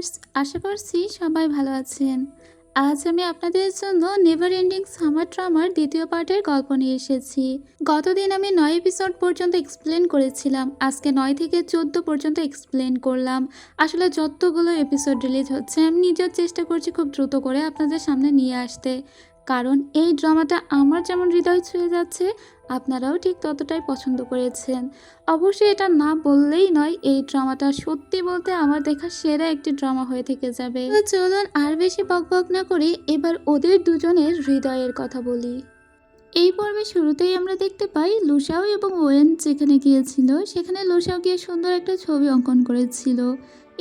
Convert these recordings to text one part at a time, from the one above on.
Viewers, আশা করছি সবাই ভালো আছেন। আজ আমি আপনাদের জন্য নেভার এন্ডিং সামার ড্রামার দ্বিতীয় পার্টের গল্প নিয়ে এসেছি। গতদিন আমি 9 এপিসোড পর্যন্ত এক্সপ্লেন করেছিলাম, আজকে 9 থেকে 14 পর্যন্ত এক্সপ্লেন করলাম। আসলে যতগুলো এপিসোড রিলিজ হচ্ছে আমি নিজের চেষ্টা করছি খুব দ্রুত করে আপনাদের সামনে নিয়ে আসতে, কারণ এই ড্রামাটা আমার যেমন হৃদয় ছুঁয়ে যাচ্ছে আপনারাও ঠিক ততটাই পছন্দ করেছেন। অবশ্যই এটা না বললেই নয়, এই ড্রামাটা সত্যি বলতে আমার দেখা সেরা একটি ড্রামা হয়ে থেকে যাবে। তো চলুন আর বেশি বকবক না করে এবার ওদের দুজনের হৃদয়ের কথা বলি। এই পর্বের শুরুতেই আমরা দেখতে পাই লুসাও এবং ওয়েন যেখানে গিয়েছিল সেখানে লুসাও গিয়ে সুন্দর একটা ছবি অঙ্কন করেছিল।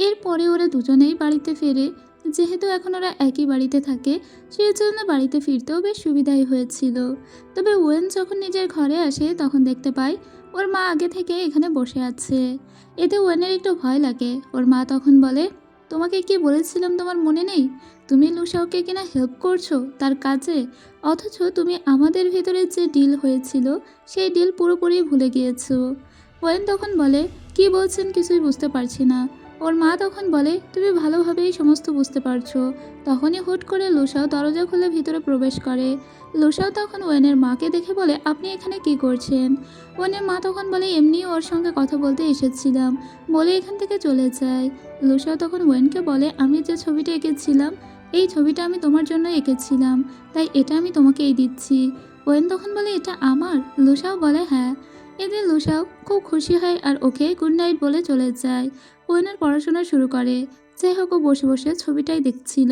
এরপরে ওরা দুজনেই বাড়িতে ফেরে। যেহেতু এখন ওরা একই বাড়িতে থাকে সেই জন্য বাড়িতে ফিরতেও বেশ সুবিধাই হয়েছিল। তবে ওয়েন যখন নিজের ঘরে আসে তখন দেখতে পায় ওর মা আগে থেকে এখানে বসে আছে। এতে ওয়েনের একটু ভয় লাগে। ওর মা তখন বলে, তোমাকে কি বলেছিলাম তোমার মনে নেই? তুমি লুসাওকে কিনা হেল্প করছো তার কাজে, অথচ তুমি আমাদের ভেতরে যে ডিল হয়েছিল সেই ডিল পুরোপুরি ভুলে গিয়েছো। ওয়েন তখন বলে, কি বলছেন কিছুই বুঝতে পারছি না। ওর মা তখন বলে, তুমি ভালোভাবেই সমস্ত বুঝতে পারছো। তখনই হুট করে লুসাও দরজা খুলে ভিতরে প্রবেশ করে। লুসাও তখন ওয়েনের মাকে দেখে বলে, আপনি এখানে কি করছেন? ওয়েনের মা তখন বলে, এমনি ওর সঙ্গে কথা বলতে এসেছিলাম, বলে এখান থেকে চলে যায়। লুসাও তখন ওয়েনকে বলে, আমি যে ছবিটা এঁকেছিলাম এই ছবিটা আমি তোমার জন্য এঁকেছিলাম, তাই এটা আমি তোমাকেই দিচ্ছি। ওয়েন তখন বলে, এটা আমার? লুসাও বলে, হ্যাঁ। এদের লুসাও খুব খুশি হয় আর ওকে গুড নাইট বলে চলে যায়। ওয়েনের পড়াশোনা শুরু করে। যাই হোক, ও বসে বসে ছবিটাই দেখছিল।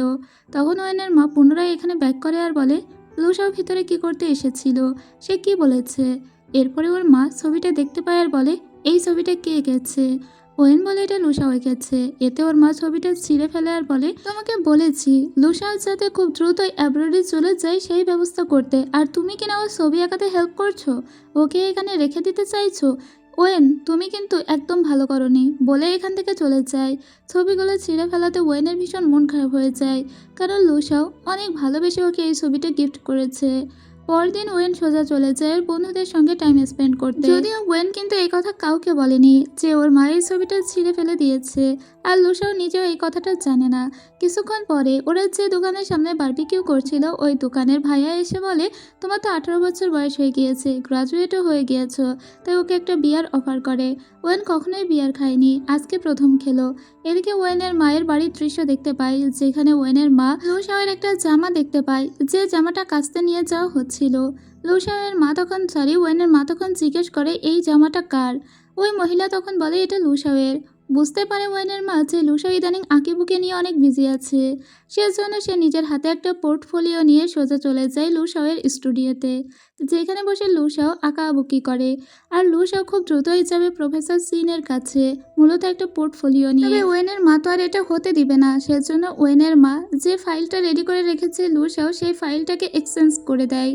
তখন ওয়েনের মা পুনরায় এখানে ব্যাক করে আর বলে, লুসাও ভিতরে কি করতে এসেছিল, সে কি বলেছে? এরপরে ওর মা ছবিটা দেখতে পায় আর বলে, এই ছবিটা কে এঁকেছে? ওয়েন বলে, এটা লুসাও এঁকেছে। এতে ওর মা ছবিটা ছিঁড়ে ফেলে আর বলে, তোমাকে বলেছি লুসাও যাতে খুব দ্রুতই অ্যাব্রোডে চলে যায় সেই ব্যবস্থা করতে, আর তুমি কিনা ওর ছবি আঁকাতে হেল্প করছো, ওকে এখানে রেখে দিতে চাইছো। ওয়েন, তুমি কিন্তু একদম ভালো করনি, বলে এখান থেকে চলে যায়। ছবিগুলো ছিঁড়ে ফেলাতে ওয়েনের ভীষণ মন খারাপ হয়ে যায়, কারণ লুসাও অনেক ভালোবেসে ওকে এই ছবিটা গিফট করেছে। পরদিন ওয়েন সোজা চলে যায় ওর বন্ধুদের সঙ্গে টাইম স্পেন্ড করতে। যদিও ওয়েন কিন্তু এই কথা কাউকে বলেনি যে ওর মা এই ছবিটা ছিঁড়ে ফেলে দিয়েছে, আর লুসাও নিজেও এই কথাটা জানে না। কিছুক্ষণ পরে ওরা যে দোকানের সামনে বারবিকিউ করছিল ওই দোকানের ভাইয়া এসে বলে, তোমার তো 18 বছর বয়স হয়ে গিয়েছে, গ্রাজুয়েটও হয়ে গিয়েছো, তাই ওকে একটা বিয়ার অফার করে। ওয়েন কখনোই বিয়ার খায়নি, আজকে প্রথম খেলো। এদিকে ওয়েনের মায়ের বাড়ির দৃশ্য দেখতে পাই, যেখানে ওয়েনের মা লুসাওয়ের একটা জামা দেখতে পায়, যে জামাটা কাচতে নিয়ে যাওয়া হচ্ছিল। ওয়েনের মা তখন জিজ্ঞেস করে, এই জামাটা কার? ওই মহিলা তখন বলে, এটা লুসাওয়ের। বুঝতে পারে ওয়েনের মা যে লুসাও ইদানিং আঁকিবুকি নিয়ে অনেক বিজি আছে, সেজন্য সে নিজের হাতে একটা পোর্টফোলিও নিয়ে সোজা চলে যায় লুসাওয়ের স্টুডিওতে, যেখানে বসে লুসাও আঁকাবুকি করে। আর লুসাও খুব দ্রুতই যাবে প্রফেসর সিনের কাছে, মূলত একটা পোর্টফোলিও নিয়ে। তবে ওয়েনের মা তো আর এটা হতে দিবে না, সেজন্য ওয়েনের মা যে ফাইলটা রেডি করে রেখেছে লুসাও সেই ফাইলটাকে এক্সচেঞ্জ করে দেয়।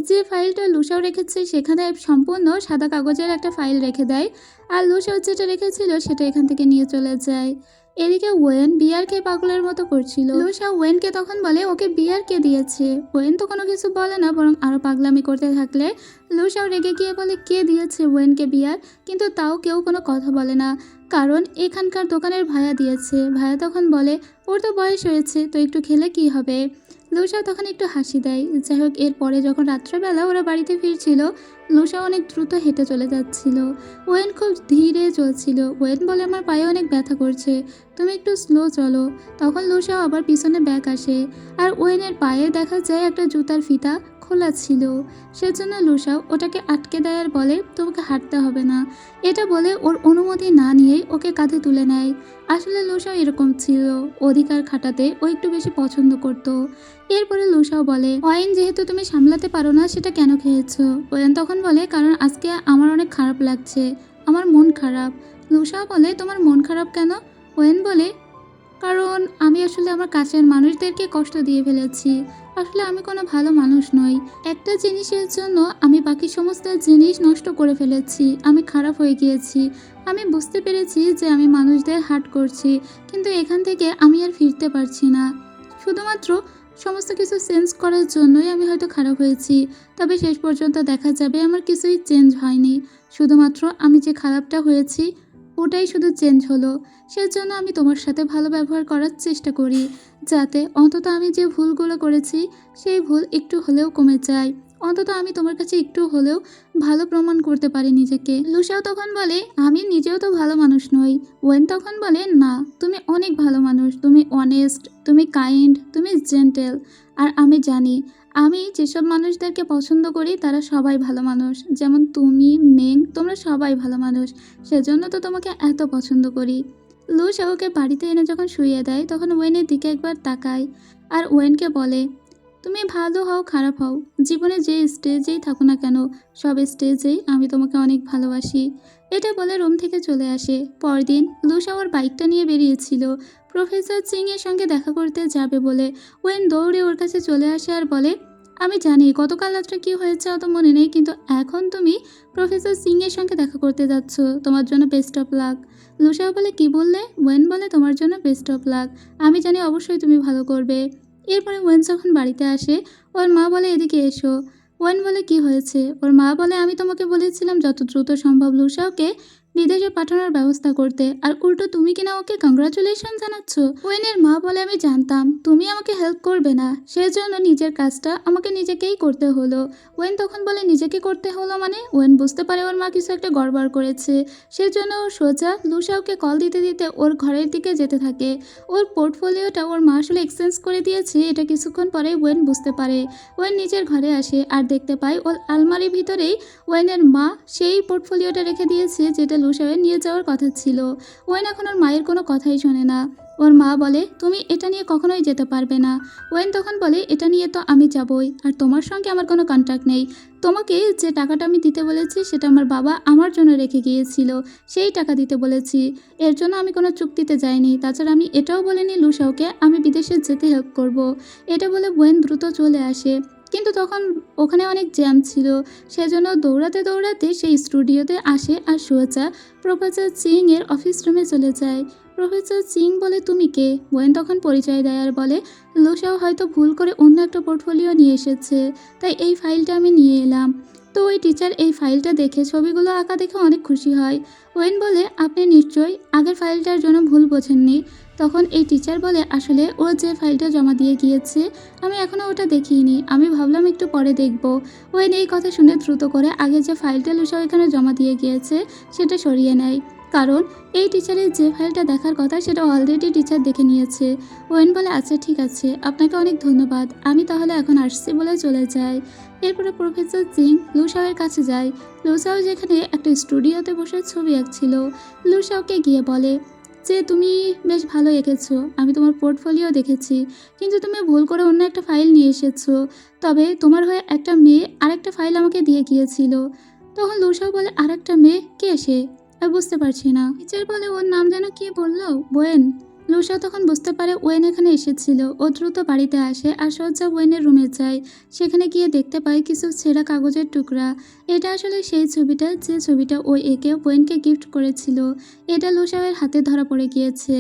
যে ফাইলটা লুসাও রেখেছে সেখানে সম্পূর্ণ সাদা কাগজের একটা ফাইল রেখে দেয়, আর লুসাও যেটা রেখেছিল সেটা এখান থেকে নিয়ে চলে যায়। এদিকে ওয়েন বিয়ার খেয়ে পাগলের মতো করছিল। লুসাও ওয়েনকে তখন বলে, ওকে বিয়ার কে দিয়েছে? ওয়েন তো কোনো কিছু বলে না, বরং আরো পাগলামি করতে থাকলে লুসাও রেগে গিয়ে বলে, কে দিয়েছে ওয়েনকে বিয়ার? কিন্তু তাও কেউ কোনো কথা বলে না, কারণ এখানকার দোকানের ভাইয়া দিয়েছে। ভাইয়া তখন বলে, ওর তো বয়স হয়েছে, তো একটু খেলে কি হবে? লুসাও তখন একটু হাসি দেয়। যাই হোক, এরপরে যখন রাত্রেবেলা ওরা বাড়িতে ফিরছিল লুসাও অনেক দ্রুত হেঁটে চলে যাচ্ছিল। ওয়েন খুব ধীরে চলছিল। ওয়েন বলে, আমার পায়ে অনেক ব্যথা করছে, তুমি একটু স্লো চলো। তখন লুসাও আবার পিছনে ব্যাক আসে, আর ওয়েনের পায়ে দেখা যায় একটা জুতার ফিতা খোলা ছিল। সেজন্য লুসাও ওটাকে আটকে দেয় আর বলে, তোমাকে হাঁটতে হবে না। এটা বলে ওর অনুমতি না নিয়েই ওকে কাঁধে তুলে নেয়। আসলে লুসাও এরকম ছিল, অধিকার খাটাতে ও একটু বেশি পছন্দ করত। এরপরে লুসাও বলে, ওয়াইন যেহেতু তুমি সামলাতে পারো না সেটা কেন খেয়েছো? ওয়েন তখন বলে, কারণ আজকে আমার অনেক খারাপ লাগছে, আমার মন খারাপ। লুসাও বলে, তোমার মন খারাপ কেন? ওয়েন বলে, কারণ আমি আসলে আমার কাছের মানুষদেরকে কষ্ট দিয়ে ফেলেছি। আসলে আমি কোনো ভালো মানুষ নই, একটা জিনিসের জন্য আমি বাকি সমস্ত জিনিস নষ্ট করে ফেলেছি, আমি খারাপ হয়ে গিয়েছি। আমি বুঝতে পেরেছি যে আমি মানুষদের হার্ট করছি, কিন্তু এখান থেকে আমি আর ফিরতে পারছি না। শুধুমাত্র সমস্ত কিছু চেঞ্জ করার জন্যই আমি হয়তো খারাপ হয়েছি, তবে শেষ পর্যন্ত দেখা যাবে আমার কিছুই চেঞ্জ হয়নি। শুধুমাত্র আমি যে খারাপটা হয়েছি ওটাই শুধু চেঞ্জ হলো। সেজন্য আমি তোমার সাথে ভালো ব্যবহার করার চেষ্টা করি, যাতে অন্তত আমি যে ভুলগুলো করেছি সেই ভুল একটু হলেও কমে যায়। অন্তত আমি তোমার কাছে একটু হলেও ভালো প্রমাণ করতে পারি নিজেকে। লুসাও তখন বলে, আমি নিজেও তো ভালো মানুষ নই। ওয়েন তখন বলে, না, তুমি অনেক ভালো মানুষ, তুমি অনেস্ট, তুমি কাইন্ড, তুমি জেন্টেল। আর আমি জানি আমি যেসব মানুষদেরকে পছন্দ করি তারা সবাই ভালো মানুষ, যেমন তুমি, মেং, তোমরা সবাই ভালো মানুষ। সেজন্য তো তোমাকে এত পছন্দ করি। লুসা ওকে বাড়িতে এনে যখন শুইয়ে দেয় তখন ওয়েনের দিকে একবার তাকায় আর ওয়েনকে বলে, তুমি ভালো হও খারাপ হও, জীবনে যে স্টেজেই থাকো না কেন, সব স্টেজেই আমি তোমাকে অনেক ভালোবাসি। এটা বলে রুম থেকে চলে আসে। পরদিন লুসা ওর বাইকটা নিয়ে বেরিয়েছিল প্রফেসর সিং এর সঙ্গে দেখা করতে যাবে বলে। ওয়েন দৌড়ে ওর কাছে চলে আসে আর বলে, আমি জানি গতকাল রাত্রে কি হয়েছে অত মনে নেই, কিন্তু এখন তুমি প্রফেসর সিং এর সঙ্গে দেখা করতে যাচ্ছ, তোমার জন্য বেস্ট অফ লাক। লুসাও বলে, কি বললে? ওয়েন বলে, তোমার জন্য বেস্ট অফ লাক, আমি জানি অবশ্যই তুমি ভালো করবে। এরপরে ওয়েন যখন বাড়িতে আসে ওর মা বলে, এদিকে এসো। ওয়েন বলে, কি হয়েছে? ওর মা বলে, আমি তোমাকে বলেছিলাম যত দ্রুত সম্ভব লুসাওকে বিদেশে পাঠানোর ব্যবস্থা করতে, আর উল্টো তুমি কিনা ওকে কংগ্রাচুলেশন জানাচ্ছ। ওয়েনের মা বলে, আমি জানতাম তুমি আমাকে হেল্প করবে না, সেজন্য নিজের কাজটা আমাকে নিজেকেই করতে হলো। ওয়েন তখন বলে, নিজেকে করতে হলো মানে? ওয়েন বুঝতে পারে ওর মা কিছু একটা গড়বড় করেছে, সেজন্য ও সোজা লুসাওকে কল দিতে দিতে ওর ঘরের দিকে যেতে থাকে। ওর পোর্টফোলিওটা ওর মা আসলে এক্সচেঞ্জ করে দিয়েছে, এটা কিছুক্ষণ পরে ওয়েন বুঝতে পারে। ওয়েন নিজের ঘরে আসে আর দেখতে পায় ওর আলমারির ভিতরেই ওয়েনের মা সেই পোর্টফোলিওটা রেখে দিয়েছে যেটা লুসাওয়ের নিয়ে যাওয়ার কথা ছিল। ওয়েন এখন ওর মায়ের কোনো কথাই শোনে না। ওর মা বলে, তুমি এটা নিয়ে কখনোই যেতে পারবে না। ওয়েন তখন বলে, এটা নিয়ে তো আমি যাবই, আর তোমার সঙ্গে আমার কোনো কন্ট্রাক্ট নেই। তোমাকে যে টাকাটা আমি দিতে বলেছি সেটা আমার বাবা আমার জন্য রেখে গিয়েছিল, সেই টাকা দিতে বলেছি, এর জন্য আমি কোনো চুক্তিতে যাইনি। তাছাড়া আমি এটাও বলিনি লুসাওকে আমি বিদেশে যেতে হেল্প করব। এটা বলে ওয়েন দ্রুত চলে আসে, কিন্তু তখন ওখানে অনেক জ্যাম ছিল, সেজন্য দৌড়াতে দৌড়াতে সেই স্টুডিওতে আসে আর সোজা প্রফেসর সিং এর অফিস রুমে চলে যায়। প্রফেসর সিং বলে, তুমি কে? ওয়েন তখন পরিচয় দেয় আর বলে, লুসাও হয়তো ভুল করে অন্য একটা পোর্টফোলিও নিয়ে এসেছে, তাই এই ফাইলটা আমি নিয়ে এলাম। তো ওই টিচার এই ফাইলটা দেখে ছবিগুলো আঁকা দেখে অনেক খুশি হয়। ওয়েন বলে, আপনি নিশ্চয়ই আগের ফাইলটার জন্য ভুল বোঝেননি। তখন এই টিচার বলে, আসলে ও যে ফাইলটা জমা দিয়ে গিয়েছে আমি এখনও ওটা দেখিনি, আমি ভাবলাম একটু পরে দেখব। ওয়েন এই কথা শুনে দ্রুত করে আগে যে ফাইলটা লুসাও এখানে জমা দিয়ে গিয়েছে সেটা সরিয়ে নেয়, কারণ এই টিচারের যে ফাইলটা দেখার কথা সেটা অলরেডি টিচার দেখে নিয়েছে। ওয়েন বলে, আচ্ছা ঠিক আছে, আপনাকে অনেক ধন্যবাদ, আমি তাহলে এখন আসছি বলে চলে যায়। এরপরে প্রফেসর সিং লুসাওয়ের কাছে যায়। লুসাও যেখানে একটা স্টুডিওতে বসে ছবি আঁকছিল, লুসাওকে গিয়ে বলে যে, তুমি বেশ ভালো এঁকেছো, আমি তোমার পোর্টফোলিও দেখেছি, কিন্তু তুমি ভুল করে অন্য একটা ফাইল নিয়ে এসেছো। তবে তোমার হয়ে একটা মেয়ে আরেকটা ফাইল আমাকে দিয়ে গিয়েছিল। তখন লুসাও বলে, আরেকটা মেয়ে? কে সে? আমি বুঝতে পারছি না। টিচার বলে, ওর নাম যেন কি বললো? ওয়েন। লুসা তখন বুঝতে পারে ওয়েন এখানে এসেছিল। ও দ্রুত বাড়িতে আসে আর সোজা ওয়েনের রুমে যায়। সেখানে গিয়ে দেখতে পায় কিছু ছেঁড়া কাগজের টুকরা। এটা আসলে সেই ছবিটা যে ছবিটা ও একে ওয়েনকে গিফট করেছিল। এটা লুসাওয়ের হাতে ধরা পড়ে গিয়েছে।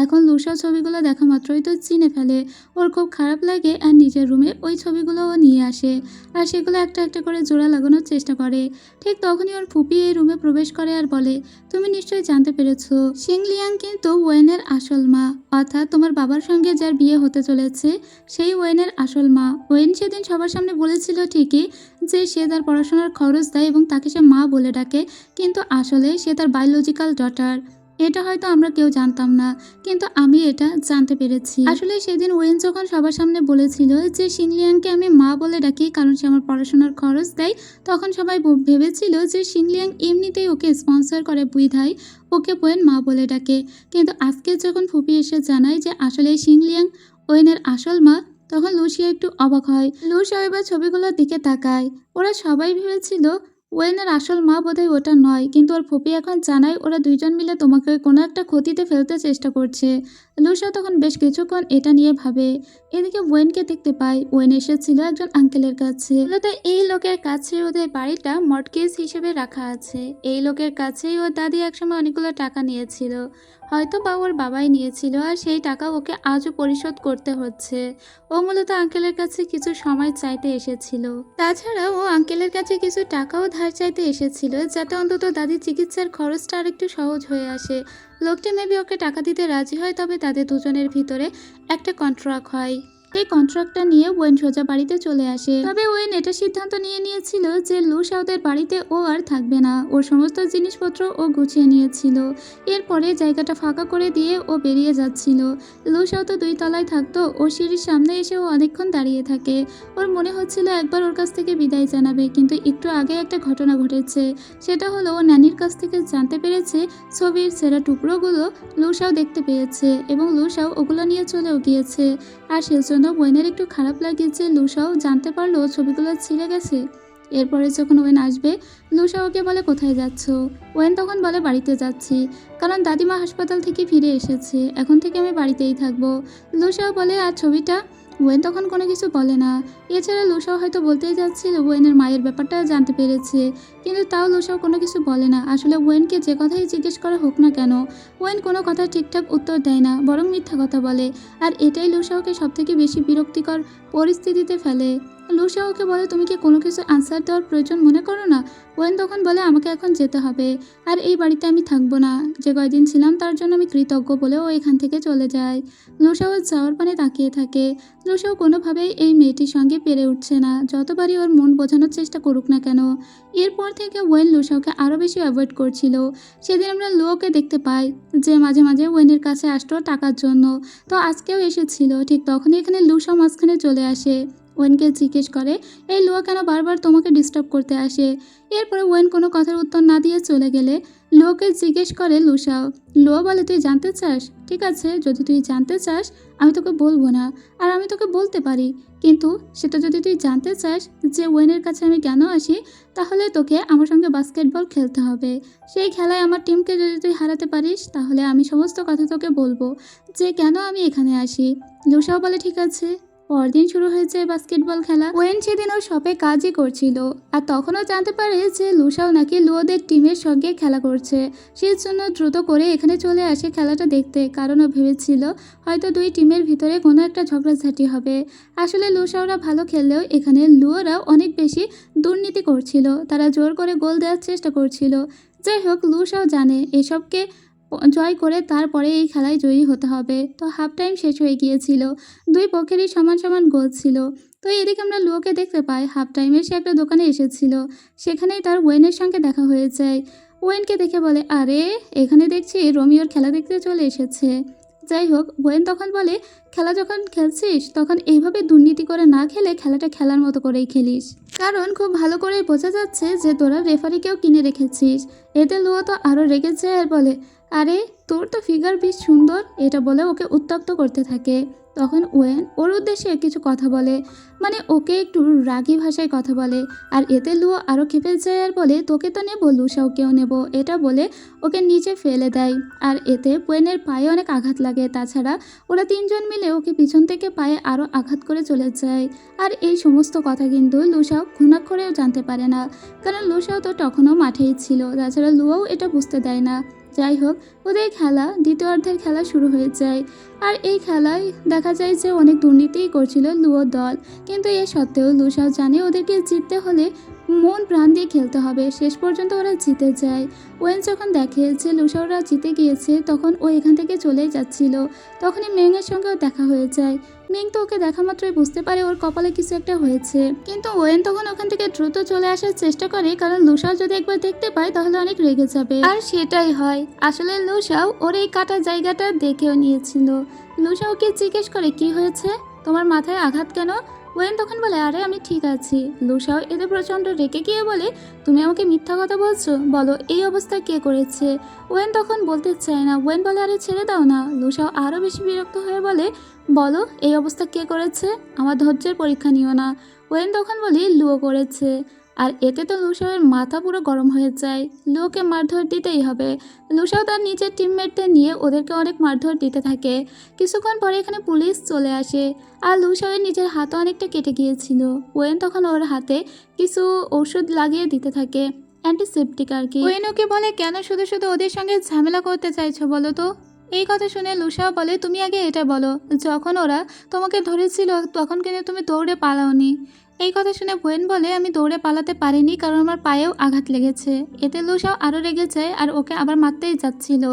এখন লুসা ছবিগুলো দেখা মাত্রই তো চিনে ফেলে। ওর খুব খারাপ লাগে আর নিজের রুমে ওই ছবিগুলো ও নিয়ে আসে আর সেগুলো একটা একটা করে জোড়া লাগানোর চেষ্টা করে। ঠিক তখনই ওর ফুপি এই রুমে প্রবেশ করে আর বলে, তুমি নিশ্চয়ই জানতে পেরেছো শিংলিয়াং কিন্তু ওয়েনের আসল মা, অর্থাৎ তোমার বাবার সঙ্গে যার বিয়ে হতে চলেছে সেই ওয়েনের আসল মা। ওয়েন সেদিন সবার সামনে বলেছিল ঠিকই যে সে তার পড়াশোনার খরচ দেয় এবং তাকে সে মা বলে ডাকে, কিন্তু আসলে সে তার বায়োলজিক্যাল ডটার। এটা হয়তো আমরা কেউ জানতাম না, কিন্তু আমি এটা জানতে পেরেছি। আসলে সেদিন ওয়েন যখন সবার সামনে বলেছিল যে শিংলিয়াংকে আমি মা বলে ডাকি কারণ সে আমার পড়াশোনার খরচ দেয়, তখন সবাই ভেবেছিল যে শিংলিয়াং এমনিতেই ওকে স্পন্সর করে বিধায় ওকে ওয়েন মা বলে ডাকে। কিন্তু আজকে যখন ফুপি এসে জানায় যে আসলে শিংলিয়াং ওয়েনের আসল মা, তখন লুসিয়া একটু অবাক হয়। লুসিয়া এবার ছবিগুলোর দিকে তাকায়। ওরা সবাই ভেবেছিল ওয়েনের আসল মা বোধহয় ওটা নয়, কিন্তু ওর ফুপি এখন জানায় ওরা দুইজন মিলে তোমাকে কোনো একটা ক্ষতিতে ফেলতে চেষ্টা করছে। লুসা তখন বেশ কিছুক্ষণ এটা নিয়ে ভাবে। এদিকে ওয়েনকে দেখতে পায়। ওয়েন এসেছিল একজন আঙ্কেলের কাছে। মূলত এই লোকের কাছে ওদের বাড়িটা মর্টগেজ হিসেবে রাখা আছে। এই লোকের কাছেই ওর দাদি একসময় অনেকগুলো টাকা নিয়েছিল। হয়তো বা ওর বাবাই নিয়েছিল আর সেই টাকা ওকে আজও পরিশোধ করতে হচ্ছে। ও মূলত আঙ্কেলের কাছে কিছু সময় চাইতে এসেছিল। তাছাড়া ও আঙ্কেলের কাছে কিছু টাকাও ধার চাইতে এসেছিল, যাতে অন্তত দাদির চিকিৎসার খরচটা আরেকটু সহজ হয়ে আসে। লোকটি মেবি ওকে টাকা দিতে রাজি হয়, তবে তাদের দুজনের ভিতরে একটা কন্ট্রাক্ট হয়। এই কন্ট্রাক্টটা নিয়ে ওয়েন সোজা বাড়িতে চলে আসে। তবে ওয়েন এটা সিদ্ধান্ত নিয়েছিল যে লু সাউদের বাড়িতে ও আর থাকবে না। ওর সমস্ত জিনিসপত্র ও গুছিয়ে নিয়েছিল। এরপরে জায়গাটা ফাঁকা করে দিয়ে ও বেরিয়ে যাচ্ছিল। লু সাউ তো 2 তলায় থাকতো। ও সিঁড়ির সামনে এসে ও অনেকক্ষণ দাঁড়িয়ে থাকে। ওর মনে হচ্ছিল একবার ওর কাছ থেকে বিদায় জানাবে, কিন্তু একটু আগে একটা ঘটনা ঘটেছে। সেটা হলো ও নানির কাছ থেকে জানতে পেরেছে ছবির সেরা টুকরোগুলো লু সাউ দেখতে পেয়েছে এবং লু সাউ ওগুলো নিয়ে চলেও গিয়েছে। আর সেজন্য ওয়েনের একটু খারাপ লাগে যে লুসাও জানতে পারলো ছবিগুলো ছিঁড়ে গেছে। এরপরে যখন ওয়েন আসবে, লুসা ওকে বলে কোথায় যাচ্ছ। ওয়েন তখন বলে বাড়িতে যাচ্ছি, কারণ দাদিমা হাসপাতাল থেকে ফিরে এসেছে, এখন থেকে আমি বাড়িতেই থাকবো। লুসাও বলে আর ছবিটা। ওয়েন তখন কোনো কিছু বলে না। এছাড়া লুসাও হয়তো বলতেই যাচ্ছিল ওয়েনের মায়ের ব্যাপারটা জানতে পেরেছে, কিন্তু তাও লুসাও কোনো কিছু বলে না। আসলে ওয়েনকে যে কথাই জিজ্ঞেস করা হোক না কেন, ওয়েন কোনো কথা ঠিকঠাক উত্তর দেয় না, বরং মিথ্যা কথা বলে। আর এটাই লুসাওকে সবথেকে বেশি বিরক্তিকর পরিস্থিতিতে ফেলে। লুসা ওকে বলে তুমি কি কোনো কিছু আনসার দেওয়ার প্রয়োজন মনে করো না। ওয়েন তখন বলে আমাকে এখন যেতে হবে, আর এই বাড়িতে আমি থাকবো না। যে কয়দিন ছিলাম তার জন্য আমি কৃতজ্ঞ বলে ও এখান থেকে চলে যায়। লুসাও যাওয়ার পানে তাকিয়ে থাকে। লুসাও কোনোভাবেই এই মেয়েটির সঙ্গে পেরে উঠছে না, যতবারই ওর মন বোঝানোর চেষ্টা করুক না কেন। এরপর থেকে ওয়েন লুসাওকে আরও বেশি অ্যাভয়েড করছিল। সেদিন আমরা লুওকে দেখতে পাই যে মাঝে মাঝে ওয়েনের কাছে আসতো টাকার জন্য। তো আজকেও এসেছিল। ঠিক তখনই এখানে লুসাও মাঝখানে চলে আসে। ওয়েনকে জিজ্ঞেস করে এই লুয়া কেন বারবার তোমাকে ডিস্টার্ব করতে আসে। এরপরে ওয়েন কোনো কথার উত্তর না দিয়ে চলে গেলে লুয়াকে জিজ্ঞেস করে লুসাও। লুয়া বলে তুই জানতে চাস? ঠিক আছে, যদি তুই জানতে চাস আমি তোকে বলবো না, আর আমি তোকে বলতে পারি, কিন্তু সেটা যদি তুই জানতে চাস যে ওয়েনের কাছে আমি কেন আসি, তাহলে তোকে আমার সঙ্গে বাস্কেটবল খেলতে হবে। সেই খেলায় আমার টিমকে যদি তুই হারাতে পারিস, তাহলে আমি সমস্ত কথা তোকে বলবো যে কেন আমি এখানে আসি। লুসাও বলে ঠিক আছে। পরদিন শুরু হয়েছে বাস্কেটবল খেলা। ওয়েন সেদিন ওর শপে কাজই করছিল, আর তখনও জানতে পারে যে লুসাও নাকি লুওদের টিমের সঙ্গে খেলা করছে। সেই জন্য দ্রুত করে এখানে চলে আসে খেলাটা দেখতে, কারণ ও ভেবেছিল হয়তো 2 টিমের ভিতরে কোনো একটা ঝগড়াঝাটি হবে। আসলে লুসাওরা ভালো খেললেও এখানে লুওরাও অনেক বেশি দুর্নীতি করছিল। তারা জোর করে গোল দেওয়ার চেষ্টা করছিল। যাই হোক, লুসাও জানে এসবকে জয় করে তারপরে এই খেলায় জয়ী হতে হবে। তো হাফ টাইম শেষ হয়ে গিয়েছিল। 2 পক্ষেরই সমান সমান গোল ছিল। তো এদিকে আমরা লুওকে দেখতে পাই হাফ টাইমে সে একটা দোকানে এসেছিল। সেখানেই তার ওয়েনের সঙ্গে দেখা হয়ে যায়। ওয়েনকে দেখে বলে আরে এখানে দেখছি রোমিওর খেলা দেখতে চলে এসেছে। যাই হোক, ওয়েন তখন বলে খেলা যখন খেলছিস তখন এইভাবে দুর্নীতি করে না খেলে খেলাটা খেলার মতো করেই খেলিস, কারণ খুব ভালো করেই বোঝা যাচ্ছে যে তোরা রেফারিকেও কিনে রেখেছিস। এতে লুও তো আরও রেগে যায় আর বলে আরে তোর তো ফিগার বেশ সুন্দর, এটা বলে ওকে উত্ত্যক্ত করতে থাকে। তখন ওয়েন ওর উদ্দেশ্যে কিছু কথা বলে, মানে ওকে একটু রাগী ভাষায় কথা বলে। আর এতে লুও আরও খেপে যায় আর বলে তোকে তো নেবো, লুসাওকেও নেব, এটা বলে ওকে নিচে ফেলে দেয়। আর এতে ওয়েনের পায়ে অনেক আঘাত লাগে। তাছাড়া ওরা 3 জন মিলে ওকে পিছন থেকে পায়ে আরও আঘাত করে চলে যায়। আর এই সমস্ত কথা কিন্তু লুসাও ঘুণাক্ষরেও জানতে পারে না, কারণ লুসাও তো তখনও মাঠেই ছিল। তাছাড়া লুয়াও এটা বুঝতে দেয় না। যাই হোক, ওদের খেলা দ্বিতীয়ার্ধের খেলা শুরু হয়ে যায়। আর এই খেলায় দেখা যায় যে অনেক দুর্নীতিই করছিল লুয়োর দল, কিন্তু এ সত্ত্বেও লুসাও জানে ওদেরকে জিততে হলে মন প্রাণ দিয়ে খেলতে হবে। শেষ পর্যন্ত ওরা জিতে যায়। ওয়েন যখন দেখে যে লুসাওরা জিতে গিয়েছে, তখন ও এখান থেকে চলেই যাচ্ছিল। তখনই মেংয়ের সঙ্গেও দেখা হয়ে যায়। মেং তো ওকে দেখা মাত্রই বুঝতে পারে ওর কপালে কিছু একটা হয়েছে, কিন্তু ওয়েন তখন ওখান থেকে দ্রুত চলে আসার চেষ্টা করে, কারণ লুসাও যদি একবার দেখতে পায় তাহলে অনেক রেগে যাবে। আর সেটাই হয়। আসলে লুসাও ওর এই কাটা জায়গাটা দেখেও নিয়েছিল। লুসাওকে জিজ্ঞেস করে কি হয়েছে, তোমার মাথায় আঘাত কেন? ওয়েন তখন বলে আরে আমি ঠিক আছি। লুসাও এতে প্রচণ্ড রেগে গিয়ে বলে তুমি আমাকে মিথ্যা কথা বলছো, বলো এই অবস্থা কে করেছে। ওয়েন তখন বলতে চায় না। ওয়েন বলে আরে ছেড়ে দাও না। লুসাও আরও বেশি বিরক্ত হয়ে বলে বলো এই অবস্থা কে করেছে, আমার ধৈর্যের পরীক্ষা নিও না। ওয়েন তখন বলি লুও করেছে। আর এতে তো লুসাওয়ের মাথা পুরো গরম হয়ে যায়। লুওকে মারধর দিতেই হবে। লুসাও তার নিজের টিমমেটদের নিয়ে ওদেরকে অনেক মারধর দিতে থাকে। কিছুক্ষণ পরে এখানে পুলিশ চলে আসে। আর লুসাওয়ের নিজের হাতও অনেকটা কেটে গিয়েছিল। ওয়েন তখন ওর হাতে কিছু ওষুধ লাগিয়ে দিতে থাকে, অ্যান্টিসেপটিক আর কি। ওয়েন ওকে বলে কেন শুধু শুধু ওদের সঙ্গে ঝামেলা করতে চাইছো বলো তো, এই কথা শুনে লুসাও বলে, তুমি আগে এটা বলো, যখন ওরা তোমাকে ধরেছিল তখন কিন্তু তুমি দৌড়ে পালাওনি। এই কথা শুনে ওয়েন বলে, আমি দৌড়ে পালাতে পারিনি কারণ আমার পায়েও আঘাত লেগেছে। এতে লুসাও আরও রেগে যায় আর ওকে আবার মারতেই যাচ্ছিল,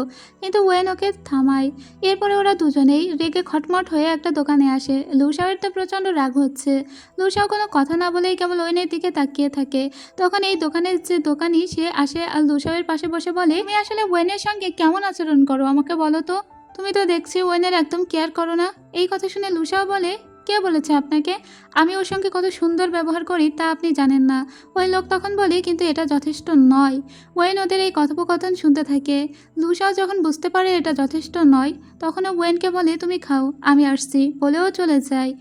কিন্তু ওয়েন ওকে থামায়। এরপরে ওরা দুজনেই রেগে খটমট হয়ে একটা দোকানে আসে। লুসাওয়ের তো প্রচণ্ড রাগ হচ্ছে। লুসাও কোনো কথা না বলেই কেবল ওয়েনের দিকে তাকিয়ে থাকে। তখন এই দোকানের যে দোকানি সে আসে আর লুসাওয়ের পাশে বসে বলে, তুমি আসলে ওয়েনের সঙ্গে কেমন আচরণ করো আমাকে বলো তো। তুমি তো দেখছি ওয়েনের একদম কেয়ার করো না। এই কথা শুনে লুসাও বলে, কে বলেছে আপনাকে আমি ওর সঙ্গে কত সুন্দর ব্যবহার করি তা আপনি জানেন না। ওই লোক তখন বলে, কিন্তু এটা যথেষ্ট নয়। ওয়েন ওদের এই কথোপকথন শুনতে থাকে। লুসাও যখন বুঝতে পারে এটা যথেষ্ট নয়, তখনও ওয়েনকে বলে, তুমি খাও আমি আসছি বলেও চলে যায়।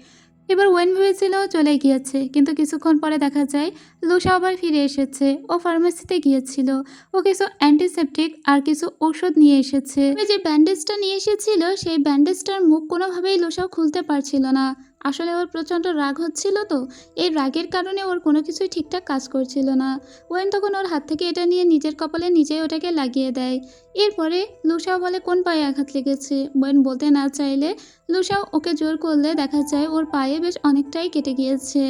এবার ওয়েন ভেবেছিল চলে গিয়েছে, কিন্তু কিছুক্ষণ পরে দেখা যায় লুসা আবার ফিরে এসেছে। ও ফার্মেসিতে গিয়েছিল। ও কিছু অ্যান্টিসেপটিক আর কিছু ওষুধ নিয়ে এসেছে। যে ব্যান্ডেজটা নিয়ে এসেছিল সেই ব্যান্ডেজটার মুখ কোনোভাবেই লুসাও খুলতে পারছিল না। আসলে ওর প্রচণ্ড রাগ হচ্ছিল, তো এই রাগের কারণে ওর কোনো কিছুই ঠিকঠাক কাজ করছিল না। ওয়েন তখন ওর হাত থেকে এটা নিয়ে নিজের কপালে নিজেই ওটাকে লাগিয়ে দেয়। এরপরে লুসাও বলে, কোন পায়ে আঘাত লেগেছে। ওয়েন বলতে না চাইলে লুসাও ওকে জোর করলে দেখা যায় ওর পায়ে বেশ অনেকটাই কেটে গিয়েছে,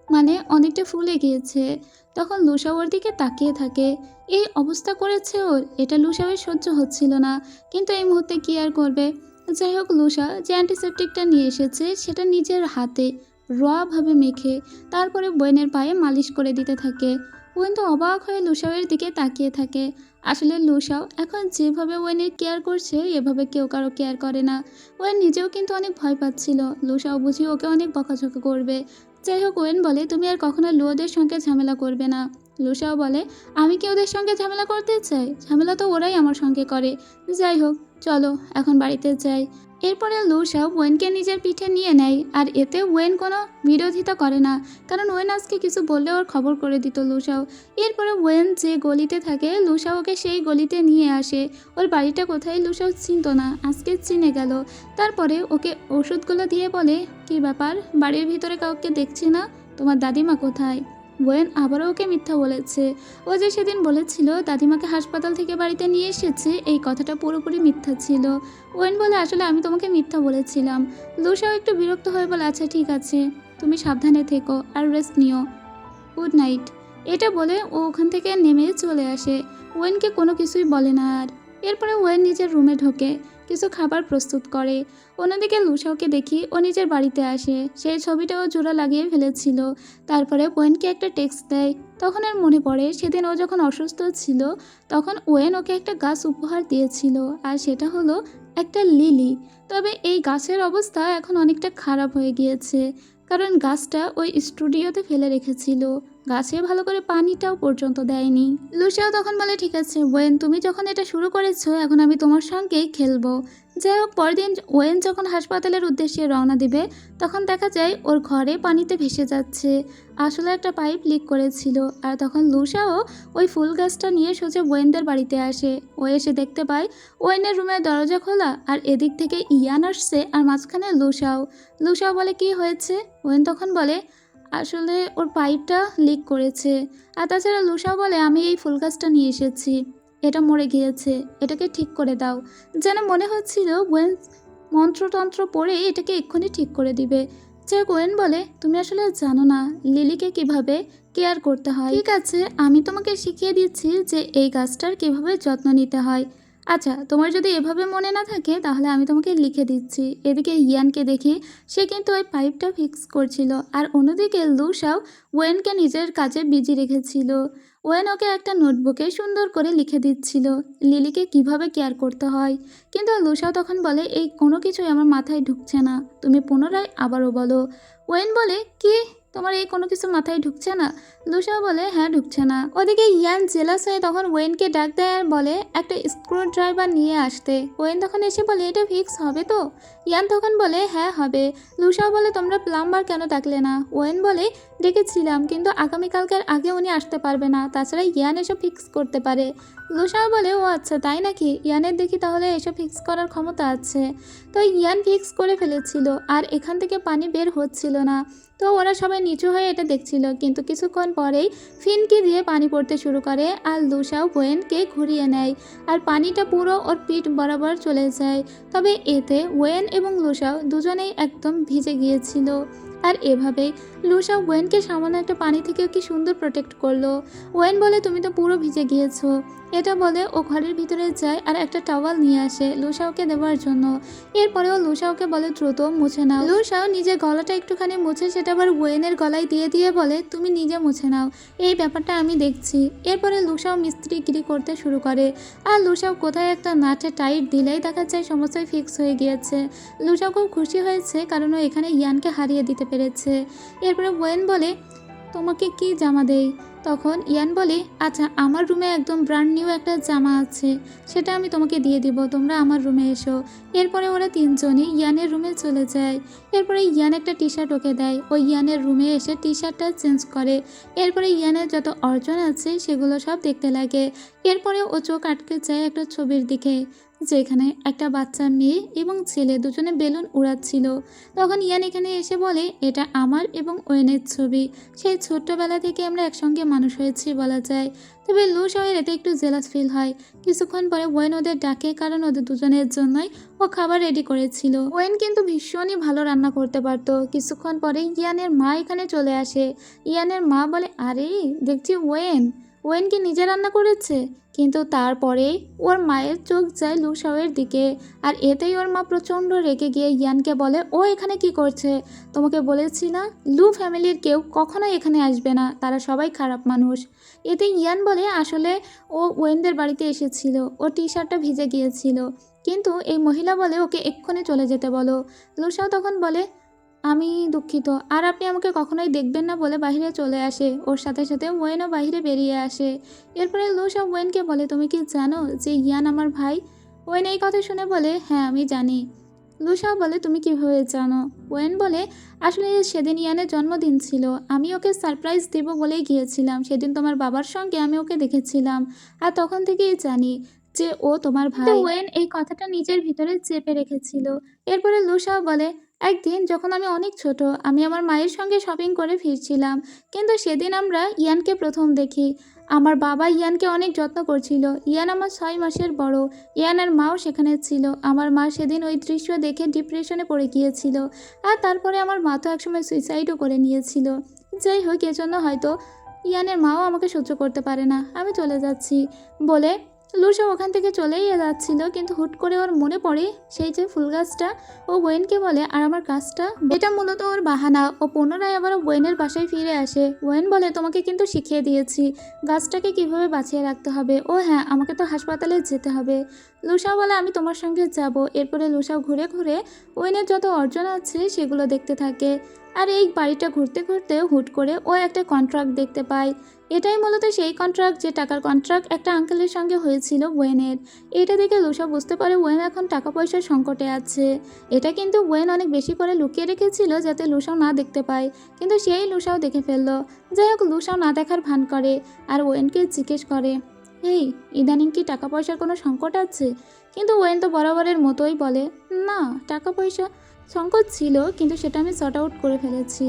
মানে অনেকটা ফুলে গিয়েছে। তখন লুসাও ওর দিকে তাকিয়ে থাকে। এই অবস্থা করেছে ওর, এটা লুসাওয়ের সহ্য হচ্ছিল না, কিন্তু এই মুহূর্তে কি আর করবে। যাই হোক, লুসা যে অ্যান্টিসেপটিকটা নিয়ে এসেছে সেটা নিজের হাতে ভাবে মেখে তারপরে বোয়েনের পায়ে মালিশ করে দিতে থাকে। ওয়েন তো অবাক হয়ে লুসাওয়ের দিকে তাকিয়ে থাকে। আসলে লুসাও এখন যেভাবে ওয়েনের কেয়ার করছে এভাবে কেউ কারো কেয়ার করে না। ওয়েন নিজেও কিন্তু অনেক ভয় পাচ্ছিল, লুসাও বুঝি ওকে অনেক বকাঝকা করবে। যাই হোক, ওয়েন বলে, তুমি আর কখনো লুওদের সঙ্গে ঝামেলা করবে না। লুসাও বলে, আমি কি ওদের সঙ্গে ঝামেলা করতে চাই? ঝামেলা তো ওরাই আমার সঙ্গে করে। যাই হোক, চলো এখন বাড়িতে যাই। এরপরে লুসাও ওয়েনকে নিজের পিঠে নিয়ে নেয়, আর এতে ওয়েন কোনো বিরোধিতা করে না, কারণ ওয়েন আজকে কিছু বললে ওর খবর করে দিত লুসাও। এরপরে ওয়েন যে গলিতে থাকে লুসাও ওকে সেই গলিতে নিয়ে আসে। ওর বাড়িটা কোথায় লুসাও চিনত না, আজকে চিনে গেল। তারপরে ওকে ওষুধগুলো দিয়ে বলে, কী ব্যাপার, বাড়ির ভিতরে কাউকে দেখছি না, তোমার দাদিমা কোথায়? ওয়েন আবারও ওকে মিথ্যা বলেছে। ও যে সেদিন বলেছিল দাদিমাকে হাসপাতাল থেকে বাড়িতে নিয়ে এসেছে, এই কথাটা পুরোপুরি মিথ্যা ছিল। ওয়েন বলে, আসলে আমি তোমাকে মিথ্যা বলেছিলাম। লুসাও একটু বিরক্ত হয়ে বলে, আচ্ছা ঠিক আছে, তুমি সাবধানে থেকো আর রেস্ট নিও, গুড নাইট। এটা বলে ও ওখান থেকে নেমে চলে আসে। ওয়েনকে কোনো কিছুই বলে না আর। এরপরে ওয়েন নিজের রুমে ঢোকে, কিছু খাবার প্রস্তুত করে। অন্যদিকে লুসাওকে দেখি ও নিজের বাড়িতে আসে, সেই ছবিটাও জোড়া লাগিয়ে ফেলেছিল। তারপরে ওয়েনকে একটা টেক্সট দেয়। তখন আর মনে পড়ে সেদিন ও যখন অসুস্থ ছিল তখন ওয়েন ওকে একটা গাছ উপহার দিয়েছিল, আর সেটা হলো একটা লিলি। তবে এই গাছের অবস্থা এখন অনেকটা খারাপ হয়ে গিয়েছে, কারণ গাছটা ওই স্টুডিওতে ফেলে রেখেছিল। গাছে ভালো করে পানিটাও পর্যন্ত দেয়নি। লুসিয়াও তখন বলে, ঠিক আছে ওয়েন, তুমি যখন এটা শুরু করেছো এখন আমি তোমার সঙ্গেই খেলবো। যাই হোক, পরদিন ওয়েন যখন হাসপাতালের উদ্দেশ্যে রওনা দিবে তখন দেখা যায় ওর ঘরে পানিতে ভেসে যাচ্ছে। আসলে একটা পাইপ লিক করেছিল। আর তখন লুসাও ওই ফুল গাছটা নিয়ে সোজা ওয়েনদের বাড়িতে আসে। ও এসে দেখতে পায় ওয়েনের রুমের দরজা খোলা, আর এদিক থেকে ইয়ান আসছে আর মাঝখানে লুসাও। লুসাও বলে, কি হয়েছে? ওয়েন তখন বলে, আসলে ওর পাইপটা লিক করেছে। আর তাছাড়া লুসাও বলে, আমি এই ফুল গাছটা নিয়ে এসেছি, এটা মরে গিয়েছে, এটাকে ঠিক করে দাও। যেন মনে হচ্ছিল ওয়েন মন্ত্রতন্ত্র পড়ে এটাকে এক্ষুনি ঠিক করে দিবে। যে ওয়েন বলে, তুমি আসলে জানো না লিলিকে কিভাবে কেয়ার করতে হয়। ঠিক আছে, আমি তোমাকে শিখিয়ে দিচ্ছি যে এই গাছটার কিভাবে যত্ন নিতে হয়। আচ্ছা, তোমার যদি এভাবে মনে না থাকে তাহলে আমি তোমাকে লিখে দিচ্ছি। এদিকে ইয়ানকে দেখি, সে কিন্তু ওই পাইপটা ফিক্স করছিল, আর অন্যদিকে লুসাও ওয়েনকে নিজের কাজে বিজি রেখেছিল। ওয়েন ওকে একটা নোটবুকে সুন্দর করে লিখে দিচ্ছিল লিলিকে কিভাবে কেয়ার করতে হয়। কিন্তু লুসাও তখন বলে, এই কোনো কিছুই আমার মাথায় ঢুকছে না, তুমি পুনরায় আবারও বলো। ওয়েন বলে, কি, তোমার এই কোনো কিছু মাথায় ঢুকছে না? লুসাও বলে, হ্যাঁ ঢুকছে না। ওদিকে ইয়ান জেলাস হয়ে তখন ওয়েনকে ডাক দেয় আর বলে একটা স্ক্রু ড্রাইভার নিয়ে আসতে। ওয়েন তখন এসে বলে, এটা ফিক্স হবে তো? ইয়ান তখন বলে, হ্যাঁ হবে। লুসাও বলে, তোমরা প্লাম্বার কেন ডাকলে না? ওয়েন বলে, ডেকেছিলাম, কিন্তু আগামীকালকের আগে উনি আসতে পারবে না। তাছাড়া ইয়ান এসব ফিক্স করতে পারে। লুসাও বলে, ও আচ্ছা তাই নাকি? ইয়ানের দেখি তাহলে এসব ফিক্স করার ক্ষমতা আছে। তো ইয়ান ফিক্স করে ফেলেছিল, আর এখান থেকে পানি বের হচ্ছিল না। তো ওরা সবাই নিচু হয়ে এটা দেখছিল, কিন্তু কিছুক্ষণ পরেই ফিনকি দিয়ে পানি পড়তে শুরু করে, আর লুসাও ওয়েনকে ঘুরিয়ে নেয়, আর পানিটা পুরো ওর পিঠ বরাবর চলে যায়। তবে এতে ওয়েন এবং লুসাও দুজনেই একদম ভিজে গিয়েছিল। আর এভাবেই লুসাও ওয়েনকে সামান্য একটা পানি থেকে কি সুন্দর প্রোটেক্ট করলো। ওয়েন বলে, তুমি তো পুরো ভিজে গিয়েছো। এটা বলে ও ঘরের ভিতরে যায় আর একটা টাওয়াল নিয়ে আসে লুসাওকে দেওয়ার জন্য। এরপরেও লুসাওকে বলে, দ্রুত মুছে নাও। লুসাও নিজের গলাটা একটুখানি মুছে সেটা আবার ওয়েনের গলায় দিয়ে দিয়ে বলে, তুমি নিজে মুছে নাও, এই ব্যাপারটা আমি দেখছি। এরপরে লুসাও মিস্ত্রিগিরি করতে শুরু করে, আর লুসাও কোথায় একটা নাটে টাইট দিলেই দেখা যায় সমস্তই ফিক্স হয়ে গিয়েছে। লুসাও খুব খুশি হয়েছে, কারণ ও এখানে ইয়ানকে হারিয়ে দিতে পেরেছে। এরপরে ওয়েন বলে, তোমাকে কি জামা দেই? তখন ইয়ান বলে, আচ্ছা আমার রুমে একদম ব্র্যান্ড নিউ একটা জামা আছে, সেটা আমি তোমাকে দিয়ে দিব, তোমরা আমার রুমে এসো। এরপরে ওরা তিনজনই ইয়ানের রুমে চলে যায়। এরপরে ইয়ান একটা টি শার্ট ওকে দেয়, ওই ইয়ানের রুমে এসে টি শার্টটা চেঞ্জ করে। এরপরে ইয়ানের যত অর্জন আছে সেগুলো সব দেখতে লাগে। এরপরে ও চোখ আটকে যায় একটা ছবির দিকে, যেখানে একটা বাচ্চা মেয়ে এবং ছেলে দুজনে বেলুন উড়াচ্ছিল। তখন ইয়ান এখানে এসে বলে, এটা আমার এবং ওয়েনের ছবি, সেই ছোট্টবেলা থেকে আমরা একসঙ্গে মানুষ হয়েছি বলা যায়। তবে লুসাওয়ের এতে একটু জেলাস ফিল হয়। কিছুক্ষণ পরে ওয়েন ওদের ডাকে, কারণ ওদের দুজনের জন্যই ও খাবার রেডি করেছিল। ওয়েন কিন্তু ভীষণই ভালো রান্না করতে পারতো। কিছুক্ষণ পরে ইয়ানের মা এখানে চলে আসে। ইয়ানের মা বলে, আরে দেখছি ওয়েন কি নিজে রান্না করেছে? কিন্তু তারপরে ওর মায়ের চোখ যায় লুসাওয়ের দিকে, আর এতেই ওর মা প্রচণ্ড রেগে গিয়ে ইয়ানকে বলে, ও এখানে কি করছে? তোমাকে বলেছি না, লু ফ্যামিলির কেউ কখনোই এখানে আসবে না, তারা সবাই খারাপ মানুষ। এতে ইয়ান বলে, আসলে ও ওয়েনদের বাড়িতে এসেছিল, ও টি শার্টটা ভিজে গিয়েছিল, কিন্তু এই মহিলা বলে ওকে এক্ষুনি চলে যেতে বলো। লুসাও তখন বলে, আমি দুঃখিত, আর আপনি আমাকে কখনোই দেখবেন না বলে বাইরে চলে আসে। ওর সাথে সাথে ওয়েনও বাইরে বেরিয়ে আসে। এরপরে লুসা ওয়েনকে বলে, তুমি কি জানো যে ইয়ান আমার ভাই? ওয়েন এই কথা শুনে বলে, হ্যাঁ আমি জানি। লুসা বলে, তুমি কিভাবে জানো? ওয়েন বলে, আসলে সেদিন ইয়ানের জন্মদিন ছিল, আমি ওকে সারপ্রাইজ দেব বলেই গিয়েছিলাম। সেদিন তোমার বাবার সঙ্গে আমি ওকে দেখেছিলাম, আর তখন থেকেই জানি যে ও তোমার ভাই। ওয়েন এই কথাটা নিজের ভিতরে চেপে রেখেছিল। এরপরে লুসাও বলে, একদিন যখন আমি অনেক ছোট, আমি আমার মায়ের সঙ্গে শপিং করে ফিরছিলাম, কিন্তু সেদিন আমরা ইয়ানকে প্রথম দেখি। আমার বাবা ইয়ানকে অনেক যত্ন করছিল। ইয়ান আমার 6 মাসের বড়। ইয়ানের মাও সেখানে ছিল। আমার মা সেদিন ওই দৃশ্য দেখে ডিপ্রেশনে পড়ে গিয়েছিল, আর তারপরে আমার মা তো একসময় সুইসাইডও করে নিয়েছিল। যাই হোক, এজন্য হয়তো ইয়ানের মাও আমাকে সহ্য করতে পারে না, আমি চলে যাচ্ছি বলে লুসা ওখান থেকে চলেই যাচ্ছিল, কিন্তু হুট করে ওর মনে পড়ে সেই যে ফুল গাছটা। ও ওয়েনকে বলে, আর আমার গাছটা? এটা মূলত ওর বাহানা। ও পুনরায় আবার ওয়েনের বাসায় ফিরে আসে। ওয়েন বলে, তোমাকে কিন্তু শিখিয়ে দিয়েছি গাছটাকে কিভাবে বাঁচিয়ে রাখতে হবে। ও হ্যাঁ, আমাকে তো হাসপাতালে যেতে হবে। লুসা বলে, আমি তোমার সঙ্গে যাব। এরপরে লুসা ঘুরে ঘুরে ওয়েনের যত অর্জন আছে সেগুলো দেখতে থাকে। আর এই বাড়িটা ঘুরতে ঘুরতে হুট করে ও একটা কন্ট্রাক্ট দেখতে পায়। এটাই মূলত সেই কন্ট্রাক্ট যে টাকার কন্ট্রাক্ট একটা আঙ্কেলের সঙ্গে হয়েছিল ওয়েনের। এটা দেখে লুসা বুঝতে পারে ওয়েন এখন টাকা পয়সার সংকটে আছে। এটা কিন্তু ওয়েন অনেক বেশি করে লুকিয়ে রেখেছিল যাতে লুসাও না দেখতে পায়, কিন্তু সেই লুসাও দেখে ফেললো। যাই হোক, লুসাও না দেখার ভান করে আর ওয়েনকে জিজ্ঞেস করে, এই ইদানিং কি টাকা পয়সার কোনো সংকট আছে? কিন্তু ওয়েন তো বরাবরের মতোই বলে, না টাকা পয়সা সংকট ছিল, কিন্তু সেটা আমি সর্ট আউট করে ফেলেছি।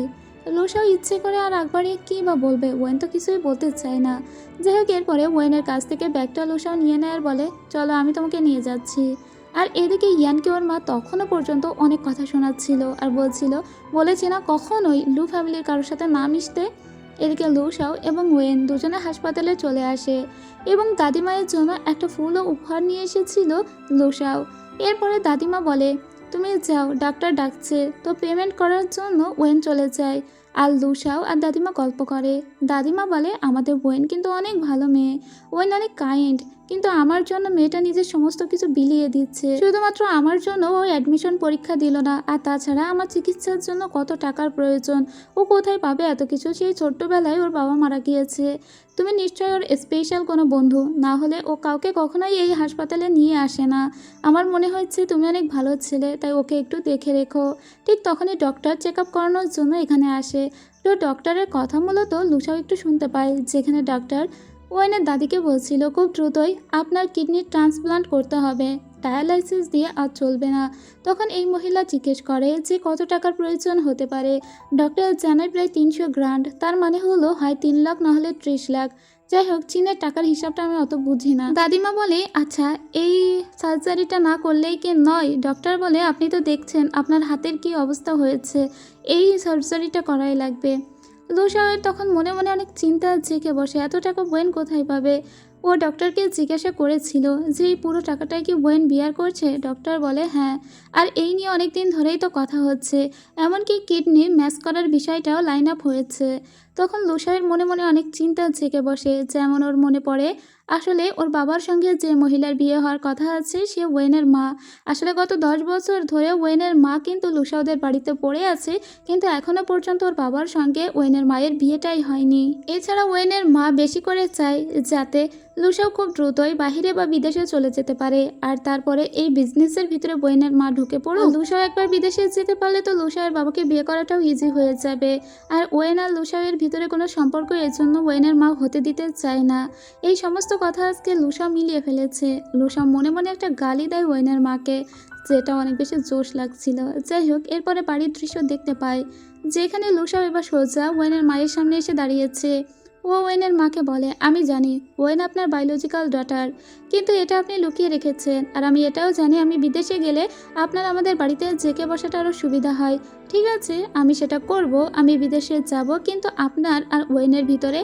লুসাও ইচ্ছে করে আর একবারে কী বা বলবে, ওয়েন তো কিছুই বলতে চায় না। যাই হোক, এরপরে ওয়েনের কাছ থেকে ব্যাগটা লুসাও নিয়ে নেয় আর বলে, চলো আমি তোমাকে নিয়ে যাচ্ছি। আর এদিকে ইয়ানকে ওর মা তখনও পর্যন্ত অনেক কথা শোনাচ্ছিল আর বলেছি না কখনোই লু ফ্যামিলির কারোর সাথে না মিশতে। এদিকে লুসাও এবং ওয়েন দুজনে হাসপাতালে চলে আসে এবং দাদিমায়ের জন্য একটা ফুলও উপহার নিয়ে এসেছিল লুসাও। এরপরে দাদিমা বলে, তুমি যাও, ডাক্তার ডাকছে। তো পেমেন্ট করার জন্য ওয়েন চলে যায়, আর লুসাও আর দাদিমা গল্প করে। দাদিমা বলে, আমাদের ওয়েন কিন্তু অনেক ভালো মেয়ে, ওয়েন অনেক কাইন্ড, কিন্তু আমার জন্য মেয়েটা নিজের সমস্ত কিছু বিলিয়ে দিচ্ছে। শুধুমাত্র আমার জন্য ও অ্যাডমিশন পরীক্ষা দিল না, আর তাছাড়া আমার চিকিৎসার জন্য কত টাকার প্রয়োজন, ও কোথায় পাবে এত কিছু? সেই ছোট্টবেলায় ওর বাবা মারা গিয়েছে। তুমি নিশ্চয়ই ওর স্পেশাল কোনো বন্ধু, না হলে ও কাউকে কখনোই এই হাসপাতালে নিয়ে আসে না। আমার মনে হচ্ছে তুমি অনেক ভালো ছেলে, তাই ওকে একটু দেখে রেখো। ঠিক তখনই ডক্টর চেক আপ করানোর জন্য এখানে আসে। তো ডক্টরের কথা মূলত লুসাও একটু শুনতে পায়, যেখানে ডক্টর ওয়েনের দাদিকে বলছিল খুব দ্রুতই আপনার কিডনির ট্রান্সপ্লান্ট করতে হবে, ডায়ালাইসিস দিয়ে আর চলবে না। তখন এই মহিলা জিজ্ঞেস করে যে কত টাকার প্রয়োজন হতে পারে। ডক্টর জানায় প্রায় 300 গ্রান্ড, তার মানে হলো হয় 3 লাখ না হলে 30 লাখ। যাই হোক, চীনের টাকার হিসাবটা আমি অত বুঝি না। দাদিমা বলে আচ্ছা এই সার্জারিটা না করলেই কি নয়? ডক্টর বলে আপনি তো দেখছেন আপনার হাতের কি অবস্থা হয়েছে, এই সার্জারিটা করাই লাগবে। লুসাওয়ের তখন মনে মনে অনেক চিন্তা জেগে বসে, এত টাকা ওয়েন কোথায় পাবে? ও ডক্টরকে জিজ্ঞাসা করেছিল যে এই পুরো টাকাটাই কি ওয়েন বিয়ার করছে? ডক্টর বলে হ্যাঁ, আর এই নিয়ে অনেক দিন ধরেই তো কথা হচ্ছে, এমনকি কিডনি ম্যাচ করার বিষয়টাও লাইন আপ হয়েছে। তখন লুসাইয়ের মনে মনে অনেক চিন্তা জেগে বসে, যেমন ওর মনে পড়ে আসলে ওর বাবার সঙ্গে যে মহিলার বিয়ে হওয়ার কথা আছে সে ওয়েনের মা। আসলে গত 10 বছর ধরে ওয়েনের মা কিন্তু লুসাওদের বাড়িতে পড়ে আছে, কিন্তু এখনও পর্যন্ত ওর বাবার সঙ্গে ওয়েনের মায়ের বিয়েটাই হয়নি। এছাড়া ওয়েনের মা বেশি করে চায় যাতে লুসাও খুব দ্রুতই বাহিরে বা বিদেশে চলে যেতে পারে, আর তারপরে এই বিজনেসের ভিতরে ওয়েনের মা ঢুকে পড়ো। লুসাও একবার বিদেশে যেতে পারলে তো লুসাওয়ের বাবাকে বিয়ে করাটাও ইজি হয়ে যাবে। আর ওয়েন আর লুসাওয়ের ভিতরে কোনো সম্পর্ক এর জন্য ওয়েনের মা হতে দিতে চায় না। এই সমস্ত কথা আজকে লুসাও মিলিয়ে ফেলেছে। লুসাও মনে মনে একটা গালি দেয় ওয়েনের মাকে, যেটা অনেক বেশি জোশ লাগছিল। যাই হোক, এরপরে বাড়ির দৃশ্য দেখতে পায়, যেখানে লুসাও এবার সোজা ওয়েনের মায়ের সামনে এসে দাঁড়িয়েছে। ও ওয়েনের মাকে বলে আমি জানি ওয়েন আপনার বায়োলজিক্যাল ডটার, কিন্তু এটা আপনি লুকিয়ে রেখেছেন, আর আমি এটাও জানি আমি বিদেশে গেলে আপনার আমাদের বাড়িতে জেকে বসাটা আরও সুবিধা হয়। ঠিক আছে, আমি সেটা করব, আমি বিদেশে যাব, কিন্তু আপনার আর ওয়েনের ভিতরে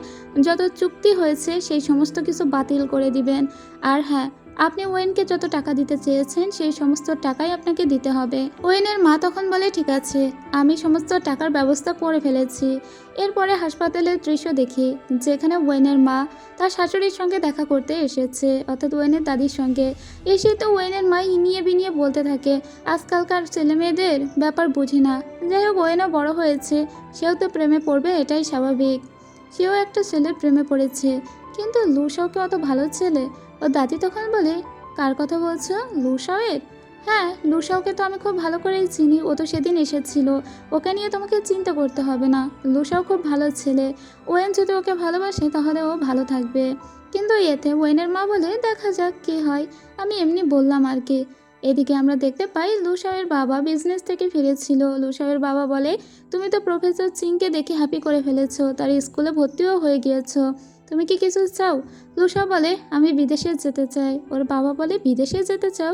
যত চুক্তি হয়েছে সেই সমস্ত কিছু বাতিল করে দিবেন। আর হ্যাঁ, আপনি ওয়েনকে যত টাকা দিতে চেয়েছেন সেই সমস্ত টাকাই আপনাকে দিতে হবে। ওয়েনের মা তখন বলে ঠিক আছে, আমি সমস্ত টাকার ব্যবস্থা করে ফেলেছি। এরপরে হাসপাতালের দৃশ্য দেখি, যেখানে ওয়েনের মা তার শাশুড়ির সঙ্গে দেখা করতে এসেছে, অর্থাৎ ওয়েনের দাদির সঙ্গে। এসে তো ওয়েনের মা ইনিয়ে বিনিয়ে বলতে থাকে আজকালকার ছেলে মেয়েদের ব্যাপার বুঝি না। যাই হোক, ওয়েনও বড় হয়েছে, সেও তো প্রেমে পড়বে, এটাই স্বাভাবিক। সেও একটা ছেলের প্রেমে পড়েছে, কিন্তু লুসাও কি অত ভালো ছেলে? ও দাদি তখন বলে কার কথা বলছো? লুসাওয়ের? হ্যাঁ, লুসাওকে তো আমি খুব ভালো করেই চিনি, ও তো সেদিন এসেছিল, ওকে নিয়ে তোমাকে চিন্তা করতে হবে না। লুসাও খুব ভালো ছেলে, ওয়েন যদি ওকে ভালোবাসে তাহলে ও ভালো থাকবে। কিন্তু এতে ওয়েনের মা বলে দেখা যাক কী হয়, আমি এমনি বললাম আর কি। এদিকে আমরা দেখতে পাই লুসাওয়ের বাবা বিজনেস থেকে ফিরেছিল। লুসাওয়ের বাবা বলে তুমি তো প্রফেসর চিংকে দেখে হ্যাপি করে ফেলেছো, তার স্কুলে ভর্তিও হয়ে গিয়েছো, তুমি কি কিছু চাও? লুসা বলে আমি বিদেশে যেতে চাই। ওর বাবা বলে বিদেশে যেতে চাও?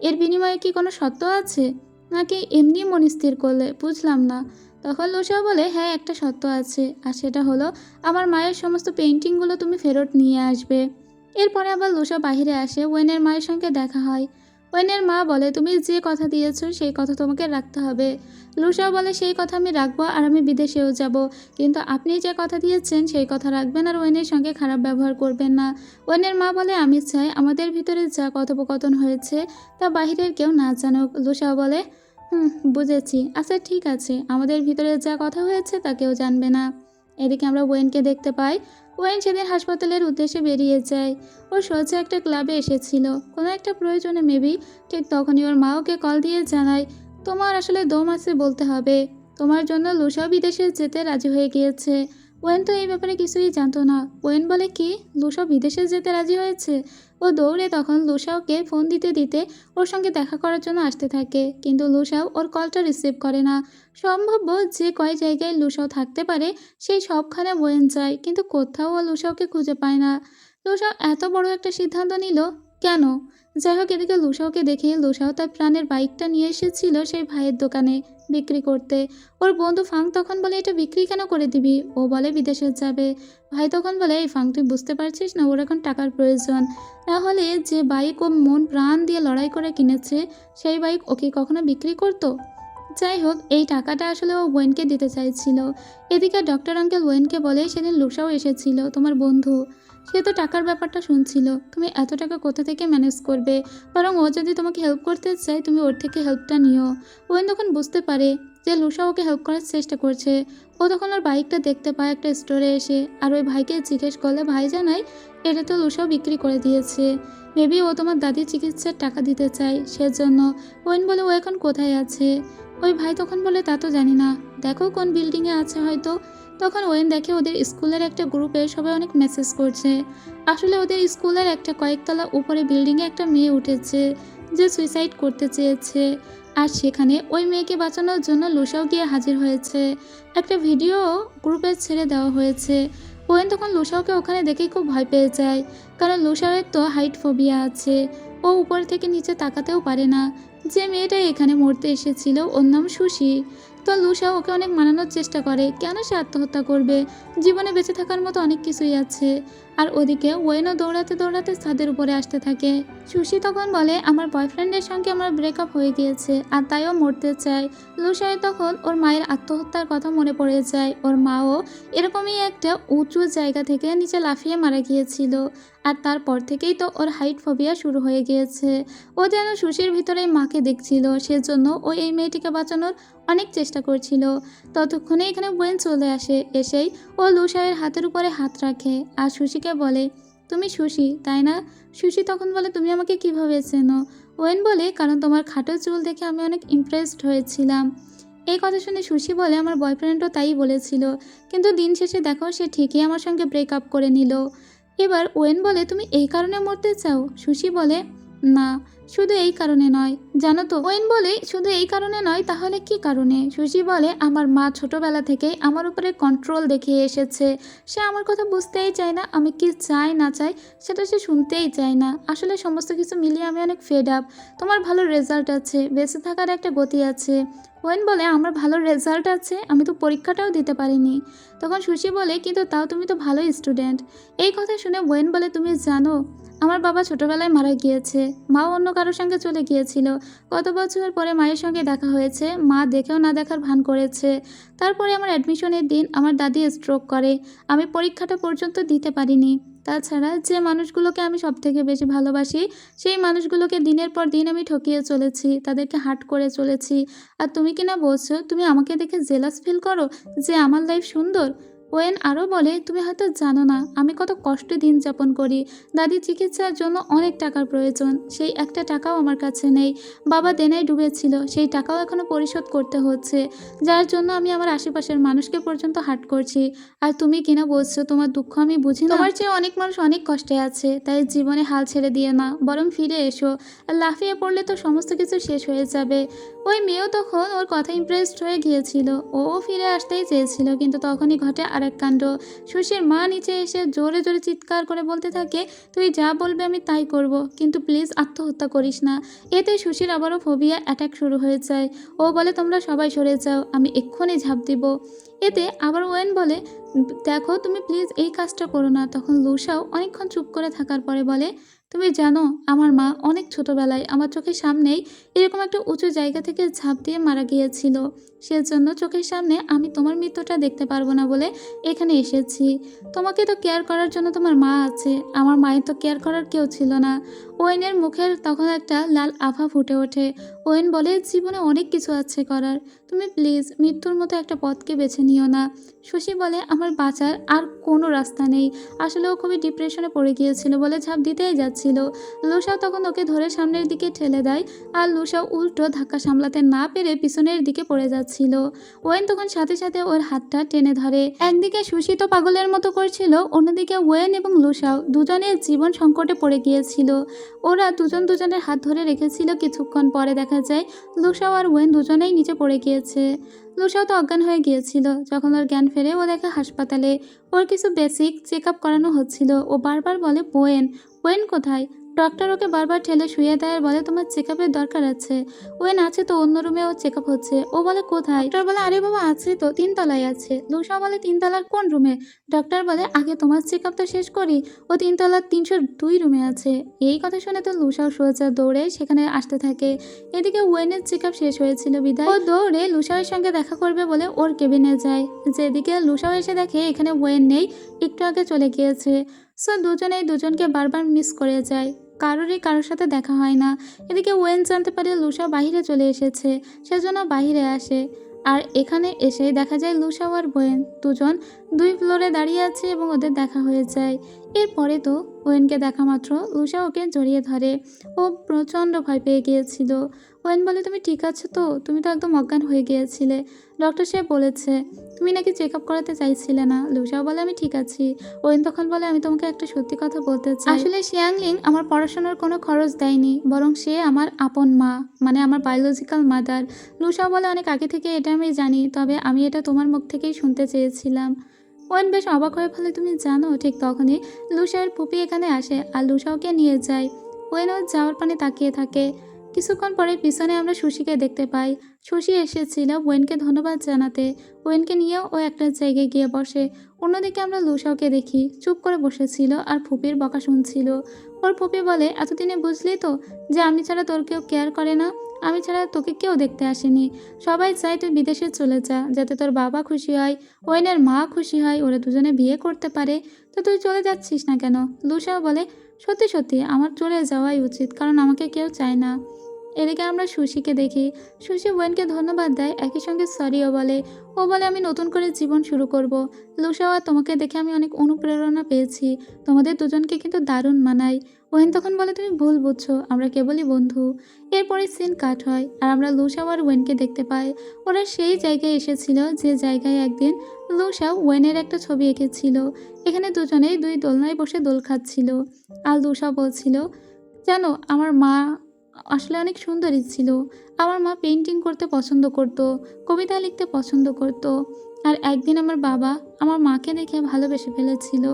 এর বিনিময়ে কি কোনো শর্ত আছে, নাকি এমনি মন স্থির করলে? বুঝলাম না। তখন লুসা বলে হ্যাঁ, একটা শর্ত আছে, আর সেটা হলো আমার মায়ের সমস্ত পেন্টিংগুলো তুমি ফেরত নিয়ে আসবে। এরপরে আবার লুসা বাহিরে আসে, ওয়েনের মায়ের সঙ্গে দেখা হয়। ওয়েনের মা বলে তুমি যে কথা দিয়েছো সেই কথা তোমাকে রাখতে হবে। লুসা বলে সেই কথা আমি রাখবো, আর আমি বিদেশেও যাব, কিন্তু আপনি যে কথা দিয়েছেন সেই কথা রাখবেন, আর ওয়েনের সঙ্গে খারাপ ব্যবহার করবেন না। ওয়েনের মা বলে আমি চাই আমাদের ভিতরে যা কথোপকথন হয়েছে তা বাহিরের কেউ না জানুক। লুসা বলে বুঝেছি, আচ্ছা ঠিক আছে, আমাদের ভিতরে যা কথা হয়েছে তা কেউ জানবে না। এদিকে আমরা ওয়েনকে দেখতে পাই। ওয়েন সেদিন হাসপাতালের উদ্দেশ্যে বেরিয়ে যায়। ও সোজা একটা ক্লাবে এসেছিল কোনো একটা প্রয়োজনে মেবি। ঠিক তখনই ওর মা ওকে কল দিয়ে জানায় তোমার আসলে দম আছে বলতে হবে, তোমার জন্য লুসাও বিদেশে যেতে রাজি হয়ে গিয়েছে। ওয়েন তো এই ব্যাপারে কিছুই জানতো না। ওয়েন বলে কি, লুসাও বিদেশে যেতে রাজি হয়েছে? ও দৌড়ে তখন লুসাওকে ফোন দিতে দিতে ওর সঙ্গে দেখা করার জন্য আসতে থাকে, কিন্তু লুসাও ওর কলটা রিসিভ করে না। সম্ভাব্য যে কয় জায়গায় লুসাও থাকতে পারে সেই সবখানে ওয়েন যায়, কিন্তু কোথাও ও লুসাওকে খুঁজে পায় না। লুসাও এত বড় একটা সিদ্ধান্ত নিল কেন? যাই হোক, এদিকে লুসাওকে দেখে লুসাও তার প্রাণের বাইকটা নিয়ে এসেছিল সেই ভাইয়ের দোকানে বিক্রি করতে। ওর বন্ধু ফাং তখন বলে এটা বিক্রি কেন করে দিবি? ও বলে বিদেশে যাবে। ভাই তখন বলে এই ফাং, তুই বুঝতে পারছিস না ওর এখন টাকার প্রয়োজন, না হলে যে বাইক ও মন প্রাণ দিয়ে লড়াই করে কিনেছে সেই বাইক ওকে কখনো বিক্রি করতো? যাই হোক, এই টাকাটা আসলে ও ওয়েনকে দিতে চাইছিল। এদিকে ডক্টর আঙ্কেল ওয়েনকে বলে সেদিন লুসাও এসেছিল, তোমার বন্ধু, সে তো টাকার ব্যাপারটা শুনছিল, তুমি এত টাকা কোথা থেকে ম্যানেজ করবে? বরং ও যদি তোমাকে হেল্প করতে চায় তুমি ওর থেকে হেল্পটা নিও। ওয়েন তখন বুঝতে পারে যে লুসা ওকে হেল্প করার চেষ্টা করছে। ও তখন ওর বাইকটা দেখতে পায় একটা স্টোরে এসে, আর ওই ভাইকে জিজ্ঞেস করলে ভাই জানায় এটা তো লুসাও বিক্রি করে দিয়েছে, মেবি ও তোমার দাদির চিকিৎসার টাকা দিতে চায় সেজন্য। ওয়েন বলে ও এখন কোথায় আছে? ওই ভাই তখন বলে তা তো জানি না, দেখো কোন বিল্ডিংয়ে আছে হয়তো। তখন ওয়েন দেখে ওদের স্কুলের একটা গ্রুপে সবাই অনেক মেসেজ করছে। আসলে ওদের স্কুলের একটা কয়েকতলা উপরে বিল্ডিংয়ে একটা মেয়ে উঠেছে যে সুইসাইড করতে চেয়েছে। আর সেখানে ওই মেয়েকে বাঁচানোর জন্য লুসাও গিয়ে হাজির হয়েছে। একটা ভিডিও গ্রুপে ছেড়ে দেওয়া হয়েছে। ওয়েন তখন লুসাওকে ওখানে দেখেই খুব ভয় পেয়ে যায়, কারণ লুসাওয়ের তো হাইট ফোবিয়া আছে। ও উপর থেকে নিচে তাকাতেও পারে না। যে মেয়েটা এখানে মরতে এসেছিল ওর নাম সুশি। তো লুসা ওকে অনেক মানানোর চেষ্টা করে কেন সে আত্মহত্যা করবে, জীবনে বেঁচে থাকার মতো অনেক কিছুই আছে। আর ওদিকে ওয়েনও দৌড়াতে দৌড়াতে ছাদের উপরে আসতে থাকে। সুশি তখন বলে আমার বয়ফ্রেন্ডের সঙ্গে আমার ব্রেকআপ হয়ে গিয়েছে আর তাইও মরতে চায়। লুসায় তখন ওর মায়ের আত্মহত্যার কথা মনে পড়ে যায়। ওর মাও এরকমই একটা উঁচু জায়গা থেকে নিচে লাফিয়ে মারা গিয়েছিল। আর তারপর থেকেই তো ওর হাইট ফোবিয়া শুরু হয়ে গিয়েছে। ও যেন সুশির ভিতরে মাকে দেখছিল, সেজন্য ও এই মেয়েটিকে বাঁচানোর অনেক চেষ্টা করছিল। ততক্ষণে এখানে ওয়েন চলে আসে। এসেই ও লুসাইয়ের হাতের উপরে হাত রাখে আর সুশিকে বলে তুমি সুশি তাই না? সুশি তখন বলে তুমি আমাকে কিভাবে চেনো? ওয়েন বলে কারণ তোমার খাটো চুল দেখে আমি অনেক ইমপ্রেসড হয়েছিলাম। এই কথা শুনে সুশি বলে আমার বয়ফ্রেন্ডও তাই বলেছিল, কিন্তু দিন শেষে দেখো সে ঠিকই আমার সঙ্গে ব্রেকআপ করে নিল। এবার ওয়েন বলে তুমি এই কারণে মরতে চাও? সুশি বলে না, শুধু এই কারণে নয়। জানো তো, ওয়েন বলে শুধু এই কারণে নয়, তাহলে কি কারণে? সুশি বলে আমার মা ছোটবেলা থেকেই আমার উপরে কন্ট্রোল দেখিয়ে এসেছে। সে আমার কথা বুঝতেই চায় না, আমি কি চাই না চাই সেটা সে শুনতেই চায় না। আসলে সমস্ত কিছু মিলিয়ে আমি অনেক ফেড আপ। তোমার ভালো রেজাল্ট আছে, বেঁচে থাকার একটা গতি আছে। ওয়েন বলে আমার ভালো রেজাল্ট আছে, আমি তো পরীক্ষাটাও দিতে পারিনি। তখন সুশি বলে কিন্তু তাও তুমি তো ভালো স্টুডেন্ট। এই কথা শুনে ওয়েন বলে তুমি জানো আমার বাবা ছোটবেলায় মারা গিয়েছে, মাও অন্য কারোর সঙ্গে চলে গিয়েছিল। কত বছর পরে মায়ের সঙ্গে দেখা হয়েছে, মা দেখেও না দেখার ভান করেছে। তারপরে আমার অ্যাডমিশনের দিন আমার দাদি স্ট্রোক করে, আমি পরীক্ষাটা পর্যন্ত দিতে পারিনি। তাছাড়া যে মানুষগুলোকে আমি সব থেকে বেশি ভালোবাসি সেই মানুষগুলোকে দিনের পর দিন আমি ঠকিয়ে চলেছি, তাদেরকে হার্ট করে চলেছি। আর তুমি কিনা বলছো তুমি আমাকে দেখে জেলাস ফিল করো যে আমার লাইফ সুন্দর। ওয়েন আরও বলে তুমি হয়তো জানো না আমি কত কষ্টে দিন যাপন করি। দাদির চিকিৎসার জন্য অনেক টাকার প্রয়োজন, সেই একটা টাকাও আমার কাছে নেই। বাবা দেনায় ডুবেছিল, সেই টাকাও এখনও পরিশোধ করতে হচ্ছে, যার জন্য আমি আমার আশেপাশের মানুষকে পর্যন্ত হার্ট করছি। আর তুমি কিনা বলছো তোমার দুঃখ আমি বুঝি না, তোমার চেয়ে অনেক মানুষ অনেক কষ্টে আছে, তাই জীবনে হাল ছেড়ে দিয়ে না, বরং ফিরে এসো। আর লাফিয়ে পড়লে তো সমস্ত কিছু শেষ হয়ে যাবে। ওই মেয়েও তখন ওর কথা ইমপ্রেসড হয়ে গিয়েছিল, ও ফিরে আসতেই চেয়েছিল, কিন্তু তখনই ঘটে আরেক কাণ্ড। সুশীর মা নিচে এসে জোরে জোরে চিৎকার করে বলতে থাকে তুই যা বলবে আমি তাই করব, কিন্তু প্লিজ আত্মহত্যা করিস না। এতে সুশীর আবারও ফোবিয়া অ্যাটাক শুরু হয়ে যায়। ও বলে তোমরা সবাই সরে যাও, আমি এক্ষুনি ঝাঁপ দিব। এতে আবার ওয়েন বলে দেখো তুমি প্লিজ এই কাজটা করো না। তখন লুসাও অনেকক্ষণ চুপ করে থাকার পরে বলে তুমি জানো আমার মা অনেক ছোটবেলায় আমার চোখের সামনেই এরকম একটা উঁচু জায়গা থেকে ঝাঁপ দিয়ে মারা গিয়েছিল, সেজন্য চোখের সামনে আমি তোমার মৃত্যুটা দেখতে পারবো না বলে এখানে এসেছি। তোমাকে তো কেয়ার করার জন্য তোমার মা আছে, আমার মায়ের তো কেয়ার করার কেউ ছিল না। ওয়েনের মুখের তখন একটা লাল আভা ফুটে ওঠে। ওয়েন বলে জীবনে অনেক কিছু আছে করার, তুমি প্লিজ মৃত্যুর মতো একটা পথকে বেছে নিও না। শশী বলে আমার বাঁচার আর কোনো রাস্তা নেই। আসলে ও খুবই ডিপ্রেশনে পড়ে গিয়েছিল বলে ঝাঁপ দিতেই যাচ্ছিল। লুসাও তখন ওকে ধরে সামনের দিকে ঠেলে দেয়, আর লুসাও উল্টো ধাক্কা সামলাতে না পেরে পিছনের দিকে পড়ে যাচ্ছিল। ওয়েন তখন সাথে সাথে ওর হাতটা টেনে ধরে। একদিকে সুশি তো পাগলের মতো করছিল, অন্যদিকে ওয়েন এবং লুসাও দুজনের জীবন সংকটে পড়ে গিয়েছিল। ওরা দুজন দুজনের হাত ধরে রেখেছিল। কিছুক্ষণ পরে দেখা যায় লুসাও আর ওয়েন দুজনেই নিচে পড়ে গিয়েছে। লুসাও তো অজ্ঞান হয়ে গিয়েছিল। যখন ওর জ্ঞান ফেরে ও দেখে হাসপাতালে ওর কিছু বেসিক চেক আপ করানো হচ্ছিল। ও বারবার বলে ওয়েন, ওয়েন কোথায়? ডক্টর ওকে বারবার ঠেলে শুয়ে দেয় আর বলে তোমার চেক আপের দরকার আছে। ওয়েন আছে তো অন্য রুমে, ও চেক আপ হচ্ছে। ও বলে কোথায়? ডক্টর বলে আরে বাবা আছে তো, 3 তলায় আছে। লুসাও বলে 3 তলার কোন রুমে? ডক্টর বলে আগে তোমার চেক আপ তো শেষ করি, ও 3 তলার 302 রুমে আছে। এই কথা শুনে তো লুসাও সোজা দৌড়ে সেখানে আসতে থাকে। এদিকে ওয়েনের চেক আপ শেষ হয়েছিল বিদায় ও দৌড়ে লুসাওয়ের সঙ্গে দেখা করবে বলে ওর কেবিনে যায়। যেদিকে লুসাও এসে দেখে এখানে ওয়েন নেই, একটু আগে চলে গিয়েছে। সো দুজনেই দুজনকে বারবার মিস করে যায়, কারোর সাথে দেখা হয় না। এদিকে ওয়েন জানতে পারে লুসা বাহিরে চলে এসেছে, সেজন্য বাহিরে আসে। আর এখানে এসে দেখা যায় লুসা আর ওয়েন দুজন 2 ফ্লোরে দাঁড়িয়ে আছে এবং ওদের দেখা হয়ে যায়। এরপরে তো ওয়েনকে দেখা মাত্র লুসা ওকে জড়িয়ে ধরে। ও প্রচণ্ড ভয় পেয়ে গিয়েছিল। ওয়েন বলে, তুমি ঠিক আছো তো? তুমি তো একদম অজ্ঞান হয়ে গিয়েছিলে। ডক্টর সাহেব বলেছে তুমি নাকি চেক আপ করাতে চাইছিলে না। লুসাও বলে, আমি ঠিক আছি। ওয়েন তখন বলে, আমি তোমাকে একটা সত্যি কথা বলতে চাই। আসলে শিয়াংলিং আমার পড়াশোনার কোনো খরচ দেয়নি, বরং সে আমার আপন মা, মানে আমার বায়োলজিক্যাল মাদার। লুসাও বলে, অনেক আগে থেকে এটা আমি জানি, তবে আমি এটা তোমার মুখ থেকেই শুনতে চেয়েছিলাম। ওয়েন বেশ অবাক হয়ে ফেলে, তুমি জানো? ঠিক তখনই লুসার পুপি এখানে আসে আর লুসাওকে নিয়ে যায়। ওয়েন ওর যাওয়ার পানে তাকিয়ে থাকে। কিছুক্ষণ পরে পিছনে আমরা সুশিকে দেখতে পাই। সুশি এসেছিল ওয়েনকে ধন্যবাদ জানাতে। ওয়েনকে নিয়েও ও একটা জায়গায় গিয়ে বসে। অন্যদিকে আমরা লুসাওকে দেখি চুপ করে বসেছিল আর ফুপির বকা শুনছিল। ওর ফুপি বলে, এতদিনে বুঝলি তো যে আমি ছাড়া তোর কেউ কেয়ার করে না, আমি ছাড়া তোকে কেউ দেখতে আসেনি। সবাই চায় তুই বিদেশে চলে যা, যাতে তোর বাবা খুশি হয়, ওয়েনের মা খুশি হয়, ওরা দুজনে বিয়ে করতে পারে। তো তুই চলে যাচ্ছিস না কেন? লুসাও বলে, সত্যি সত্যি আমার চলে যাওয়াই উচিত, কারণ আমাকে কেউ চায় না। এদিকে আমরা সুশিকে দেখি। সুশি ওয়েনকে ধন্যবাদ দেয়, একই সঙ্গে সরিও বলে। ও বলে, আমি নতুন করে জীবন শুরু করব। লুসাও, আর তোমাকে দেখে আমি অনেক অনুপ্রেরণা পেয়েছি। তোমাদের দুজনকে কিন্তু দারুণ মানায়। ওয়েন তখন বলে, তুমি ভুল বুঝছো, আমরা কেবলই বন্ধু। এরপরে সিন কাট হয় আর আমরা লুসাও আর ওয়েনকে দেখতে পাই। ওরা সেই জায়গায় এসেছিল যে জায়গায় একদিন লুসাও ওয়েনের একটা ছবি এঁকেছিল। এখানে দুজনেই দুই দোলনায় বসে দোল খাচ্ছিল। আর লুসাও বলছিল, জানো আমার মা আসলে অনেক সুন্দরী ছিল। আমার মা পেন্টিং করতে পছন্দ করত, কবিতা লিখতে পছন্দ করত। আর একদিন আমার বাবা আমার মাকে দেখে ভালোবেসে ফেলেছিল।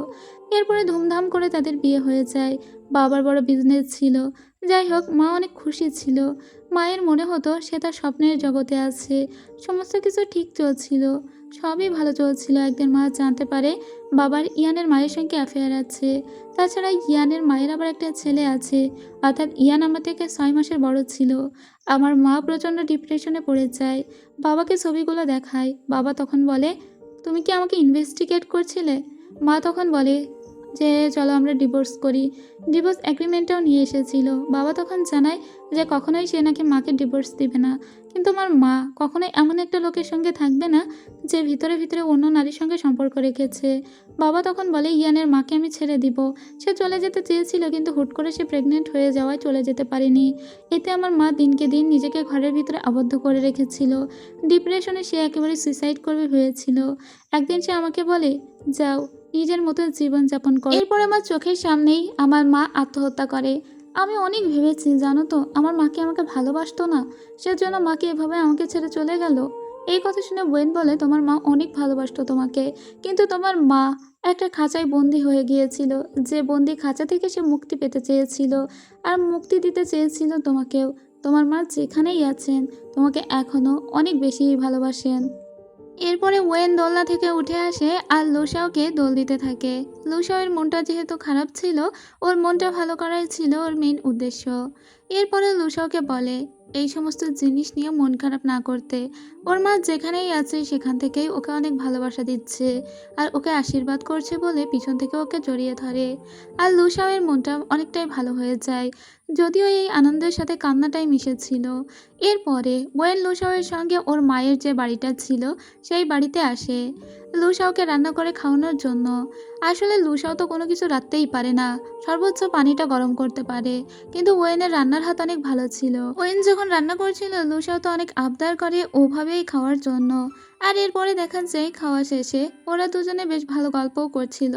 এরপরে ধুমধাম করে তাদের বিয়ে হয়ে যায়। বাবার বড় বিজনেস ছিল। যাই হোক, মা অনেক খুশি ছিল। মায়ের মনে হতো সে তার স্বপ্নের জগতে আছে। সমস্ত কিছু ঠিক চলছিল, সবই ভালো চলছিল। একদিন মা জানতে পারে বাবার ইয়ানের মায়ের সঙ্গে অ্যাফেয়ার আছে। তাছাড়া ইয়ানের মায়ের আবার একটা ছেলে আছে, অর্থাৎ ইয়ান আমার থেকে 6 মাসের বড় ছিল। আমার মা প্রচণ্ড ডিপ্রেশনে পড়ে যায়। বাবাকে ছবিগুলো দেখায়। বাবা তখন বলে, তুমি কি আমাকে ইনভেস্টিগেট করছিলে? মা তখন বলে যে চলো আমরা ডিভোর্স করি। ডিভোর্স এগ্রিমেন্টটাও নিয়ে এসেছিল। বাবা তখন জানায় যে কখনোই সে নাকি মাকে ডিভোর্স দিবে না। কিন্তু আমার মা কখনোই এমন একটা লোকের সঙ্গে থাকবে না যে ভিতরে ভিতরে অন্য নারীর সঙ্গে সম্পর্ক রেখেছে। বাবা তখন বলে, ইয়ানের মাকে আমি ছেড়ে দিব। সে চলে যেতে চেয়েছিল, কিন্তু হুট করে সে প্রেগনেন্ট হয়ে যাওয়ায় চলে যেতে পারেনি। এতে আমার মা দিনকে দিন নিজেকে ঘরের ভিতরে আবদ্ধ করে রেখেছিল। ডিপ্রেশনে সে একেবারে সুইসাইড করবে হয়েছিল। একদিন সে আমাকে বলে, যাও নিজের মতো জীবনযাপন করো। এরপর আমার চোখের সামনেই আমার মা আত্মহত্যা করে। আমি অনেক ভেবেছি, জানো তো, আমার মাকে আমাকে ভালোবাসতো না, সেজন্য মাকে এভাবে আমাকে ছেড়ে চলে গেল। এই কথা শুনে ওয়েন বলে, তোমার মা অনেক ভালোবাসতো তোমাকে, কিন্তু তোমার মা একটা খাঁচায় বন্দি হয়ে গিয়েছিল। যে বন্দি খাঁচা থেকে সে মুক্তি পেতে চেয়েছিল, আর মুক্তি দিতে চেয়েছিল তোমাকেও। তোমার মা যেখানেই আছেন তোমাকে এখনও অনেক বেশি ভালোবাসেন। এরপরে ওয়েন দোলনা থেকে উঠে আসে আর লুসাওকে দোল দিতে থাকে। লুসাওয়ের মনটা যেহেতু খারাপ ছিল, ওর মনটা ভালো করাই ছিল ওর মেন উদ্দেশ্য। এরপরে লুসাওকে বলে এই সমস্ত জিনিস নিয়ে মন খারাপ না করতে। ওর মা যেখানেই আছে সেখান থেকেই ওকে অনেক ভালোবাসা দিচ্ছে আর ওকে আশীর্বাদ করছে বলে পিছন থেকে ওকে জড়িয়ে ধরে। আর লুসাওয়ের মনটা অনেকটাই ভালো হয়ে যায়, যদিও এই আনন্দের সাথে কান্নাটাই মিশেছিল। এরপরে ওয়েন লুসাওয়ের সঙ্গে ওর মায়ের যে বাড়িটা ছিল সেই বাড়িতে আসে লুসাওকে রান্না করে খাওয়ানোর জন্য। আসলে লুসাও তো কোনো কিছু রাখতেই পারে না, সর্বোচ্চ পানিটা গরম করতে পারে, কিন্তু ওয়েনের রান্নার হাত অনেক ভালো ছিল। ওয়েন যখন রান্না করছিল লুসাও তো অনেক আবদার করে ওভাবেই খাওয়ার জন্য। আর এরপরে দেখা যায় খাওয়া শেষে ওরা দুজনে বেশ ভালো গল্পও করছিল,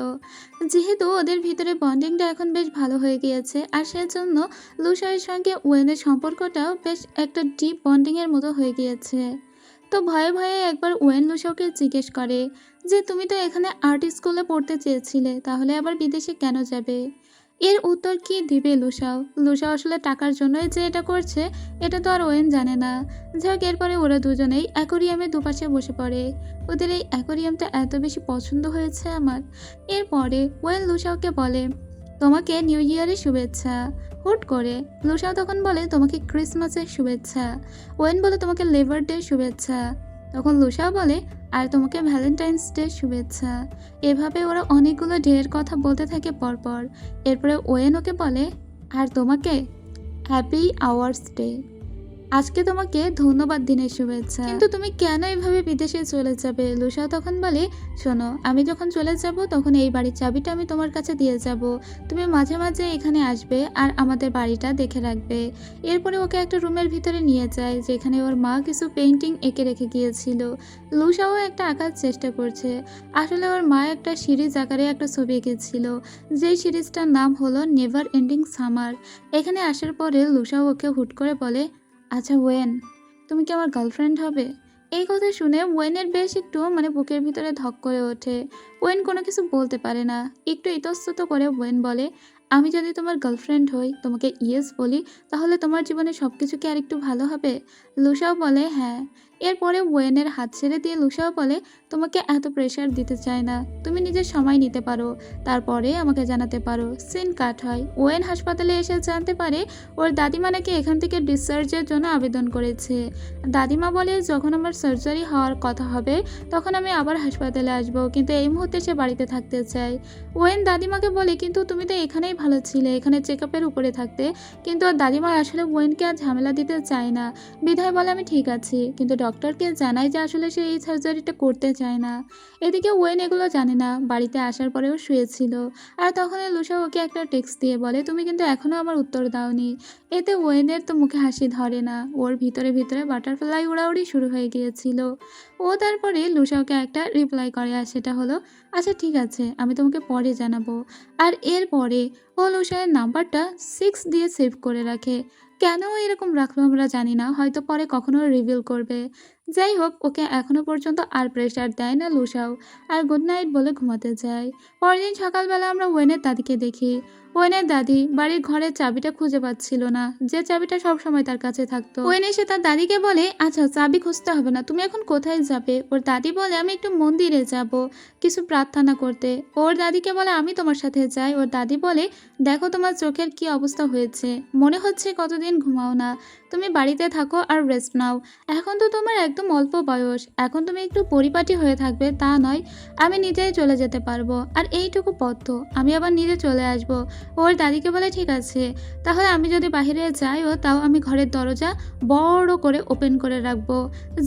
যেহেতু ওদের ভিতরে বন্ডিংটা এখন বেশ ভালো হয়ে গিয়েছে। আর সেজন্য লুসাওয়ের সঙ্গে ওয়েনের সম্পর্কটাও বেশ একটা ডিপ বন্ডিংয়ের মতো হয়ে গিয়েছে। তো ভয়ে ভয়ে একবার ওয়েন লুসাওকে জিজ্ঞেস করে যে তুমি তো এখানে আর্ট স্কুলে পড়তে চেয়েছিলে, তাহলে আবার বিদেশে কেন যাবে? এর উত্তর কি দিবে লুসাও? লুসাও আসলে টাকার জন্যই যে এটা করছে এটা তো আর ওয়েন জানে না। যাক, এরপরে ওরা দুজনেই অ্যাকোরিয়ামে দুপাশে বসে পড়ে। ওদের এই অ্যাকোরিয়ামটা এত বেশি পছন্দ হয়েছে আমার। এরপরে ওয়েন লুসাওকে বলে তোমাকে নিউ ইয়ারের শুভেচ্ছা। হুট করে লুসাও তখন বলে তোমাকে ক্রিসমাসের শুভেচ্ছা। ওয়েন বলে তোমাকে লেবার ডে শুভেচ্ছা। তখন লুসাও বলে আর তোমাকে ভ্যালেন্টাইন্স ডে শুভেচ্ছা। এভাবে ওরা অনেকগুলো ডের কথা বলতে থাকে পরপর। এরপরে ওয়েন ওকে বলে আর তোমাকে হ্যাপি আওয়ার্স ডে। আজকে তোমাকে ধন্যবাদ দিনের শুভেচ্ছা। কিন্তু তুমি কেন এভাবে বিদেশে চলে যাবে? লুসাও তখন বলে, শোনো, আমি যখন চলে যাব তখন এই বাড়ির চাবিটা আমি তোমার কাছে দিয়ে যাব। তুমি মাঝে মাঝে এখানে আসবে আর আমাদের বাড়িটা দেখে রাখবে। এরপরে ওকে একটা রুমের ভিতরে নিয়ে যায় যেখানে ওর মা কিছু পেন্টিং এঁকে রেখে গিয়েছিল। লুসাও একটা আঁকার চেষ্টা করছে। আসলে ওর মা একটা সিরিজ আকারে একটা ছবি এঁকেছিল, যেই সিরিজটার নাম হলো নেভার এন্ডিং সামার। এখানে আসার পরে লুসাও ওকে হুট করে বলে, আচ্ছা ওয়েন, তুমি কি আমার গার্লফ্রেন্ড হবে? এই কথা শুনে ওয়েনের বেশ একটু বুকের ভিতরে ধক করে ওঠে। ওয়েন কোনো কিছু বলতে পারে না। একটু ইতস্তত করে ওয়েন বলে, আমি যদি তোমার গার্লফ্রেন্ড হই, তোমাকে ইয়েস বলি, তাহলে তোমার জীবনে সব কিছু কি আর একটু ভালো হবে? লুসাও বলে হ্যাঁ। এরপরে ওয়েনের হাত ছেড়ে দিয়ে লুসাও বলে, তোমাকে এত প্রেশার দিতে চায় না, তুমি নিজের সময় নিতে পারো, তারপরে আমাকে জানাতে পারো। সিন কাট হয়। ওয়েন হাসপাতালে এসে জানতে পারে ওর দাদিমা নাকি এখান থেকে ডিসচার্জের জন্য আবেদন করেছে। দাদিমা বলে, যখন আমার সার্জারি হওয়ার কথা হবে তখন আমি আবার হাসপাতালে আসব, কিন্তু এই মুহূর্তে সে বাড়িতে থাকতে চায়। ওয়েন দাদিমাকে বলে, কিন্তু তুমি তো এখানেই ভালো ছিলে, এখানে চেক আপের উপরে থাকতে। কিন্তু ওর দাদিমা আসলে ওয়েনকে আর ঝামেলা দিতে চায় না, বিধায় বলে আমি ঠিক আছি, কিন্তু ডক্টরকে জানায় যে আসলে সে এই সার্জারিটা করতে চায় না। এদিকে ওয়েন এগুলো জানে না, বাড়িতে আসার পরেও শুয়েছিল। আর তখন লুসা ওকে একটা টেক্সট দিয়ে বলে, তুমি কিন্তু এখনও আমার উত্তর দাওনি। এতে ওয়েনের তো মুখে হাসি ধরে না, ওর ভিতরে ভিতরে বাটারফ্লাই উড়াউড়ি শুরু হয়ে গিয়েছিল। ও তারপরে লুসাওকে একটা রিপ্লাই করে, আর সেটা হলো, আচ্ছা ঠিক আছে, আমি তোমাকে পরে জানাবো। আর এরপরে ও লুসাইয়ের নাম্বারটা 6 দিয়ে সেভ করে রাখে। কেন ও এরকম রাখলো আমরা জানি না, হয়তো পরে কখনো রিভিল করবে। যাই হোক, ওকে এখনো পর্যন্ত আর প্রেশার দেয় না লুসাও, আর গুড নাইট বলে ঘুমাতে যায়। পরদিন সকালবেলা আমরা ওয়েনের দাদিকে দেখি। ওয়েনের দাদি বাড়ির ঘরের চাবিটা খুঁজে পাচ্ছিল না, যে চাবিটা সব সময় তার কাছে থাকতো। ওয়েন এসে তার দাদিকে বলে, আচ্ছা চাবি খুঁজতে হবে না, তুমি এখন কোথায় যাবে? ওর দাদি বলে, আমি একটু মন্দিরে যাব কিছু প্রার্থনা করতে। ওর দাদিকে বলে, আমি তোমার সাথে যাই। ওর দাদি বলে, দেখো তোমার চোখের কি অবস্থা হয়েছে, মনে হচ্ছে কতদিন ঘুমাও না, তুমি বাড়িতে থাকো আর রেস্ট নাও। এখন তো তোমার একদম অল্প বয়স, এখন তুমি একটু পরিপাটি হয়ে থাকবে তা নয়, আমি নিজেই চলে যেতে পারবো, আর এইটুকু পথ তো, আমি আবার নিজে চলে আসবো। ওর দাদিকে বলে, ঠিক আছে, তাহলে আমি যদি বাইরে যাইও তাও আমি ঘরের দরজা বড় করে ওপেন করে রাখবো,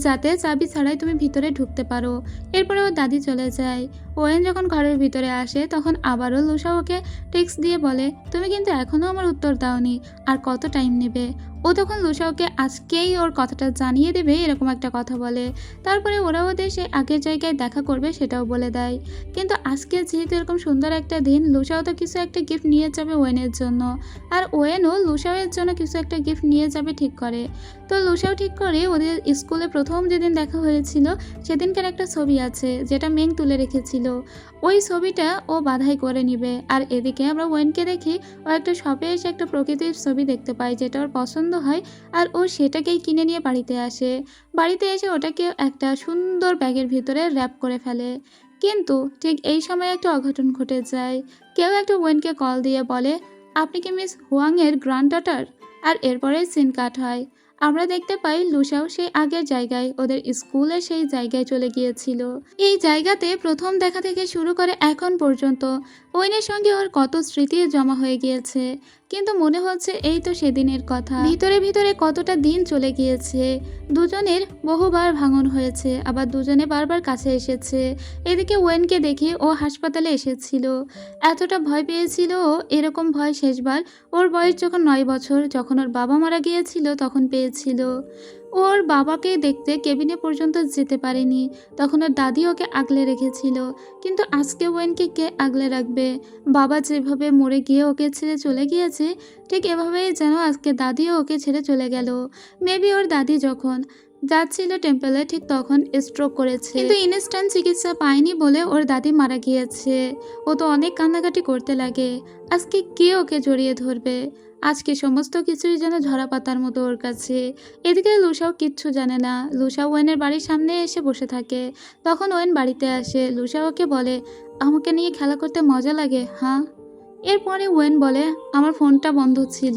যাতে চাবি ছাড়াই তুমি ভিতরে ঢুকতে পারো। এরপরে ওর দাদি চলে যায়। ওয়েন যখন ঘরের ভিতরে আসে তখন আবারও লুসা ওকে টেক্সট দিয়ে বলে, তুমি কিন্তু এখনও আমার উত্তর দাওনি, আর কত টাইম নেবে? ও তখন লুসাওকে আজকেই ওর কথাটা জানিয়ে দেবে এরকম একটা কথা বলে। তারপরে ওরা ওদের সে আগের জায়গায় দেখা করবে সেটাও বলে দেয়। কিন্তু আজকে যেহেতু এরকম সুন্দর একটা দিন, লুসাও তো কিছু একটা গিফট নিয়ে যাবে ওয়েনের জন্য, আর ওয়েনও লুসাওয়ের জন্য কিছু একটা গিফট নিয়ে যাবে ঠিক করে। তো লুসাও ঠিক করে ওদের স্কুলে প্রথম যেদিন দেখা হয়েছিল সেদিনকার একটা ছবি আছে যেটা মেং তুলে রেখেছিল, ওই ছবিটা ও বাধাই করে নিবে। আর এদিকে আমরা ওয়েনকে দেখি ও একটা শপে এসে একটা প্রকৃতির ছবি দেখতে পায় যেটা ওর পছন্দ হয়, আর ও সেটাকেই কিনে নিয়ে বাড়িতে আসে। বাড়িতে এসে ওটাকে একটা সুন্দর ব্যাগের ভিতরে র্যাপ করে ফেলে। কিন্তু ঠিক এই সময় একটা অঘটন ঘটে যায়। কেউ একটা ওয়েনকে কল দিয়ে বলে, আপনি কি মিস হুয়াংয়ের গ্র্যান্ড ডটার? আর এরপরে সিন কাট হয়। আমরা দেখতে পাই লুসাও সেই আগের জায়গায়, ওদের স্কুলে সেই জায়গায় চলে গিয়েছিল। এই জায়গাতে প্রথম দেখা থেকে শুরু করে এখন পর্যন্ত ওয়েনের সঙ্গে ওর কত স্মৃতি জমা হয়ে গিয়েছে, কিন্তু মনে হচ্ছে এই তো সেদিনের কথা। ভিতরে ভিতরে কতটা দিন চলে গিয়েছে, দুজনের বহুবার ভাঙন হয়েছে, আবার দুজনে বারবার কাছে এসেছে। এদিকে ওয়েনকে দেখে ও হাসপাতালে এসেছিল, এতটা ভয় পেয়েছিল ও, এরকম ভয় শেষবার ওর বয়স যখন 9 বছর, যখন ওর বাবা মারা গিয়েছিল তখন পেয়েছিল। ওর বাবাকে দেখতে কেবিনে পর্যন্ত যেতে পারেনি, তখন ওর দাদি ওকে আগলে রেখেছিল। কিন্তু আজকে ওয়েনকে কে আগলে রাখবে? বাবা যেভাবে মরে গিয়ে ওকে ছেড়ে চলে গিয়েছে, ঠিক এভাবেই যেন আজকে দাদিও ওকে ছেড়ে চলে গেল। মেবি ওর দাদি যখন যাচ্ছিল টেম্পলে ঠিক তখন স্ট্রোক করেছে, কিন্তু ইনস্ট্যান্ট চিকিৎসা পায়নি বলে ওর দাদি মারা গিয়েছে। ও তো অনেক কান্নাকাটি করতে লাগে। আজকে কে ওকে জড়িয়ে ধরবে? আজকে সমস্ত কিছুই যেন ঝরা পাতার মতো ওর কাছে। এদিকে লুসাও কিচ্ছু জানে না। লুসা ওয়েনের বাড়ির সামনে এসে বসে থাকে। তখন ওয়েন বাড়িতে আসে। লুসা ওকে বলে, আমাকে নিয়ে খেলা করতে মজা লাগে? হ্যাঁ। এরপরে ওয়েন বলে, আমার ফোনটা বন্ধ ছিল,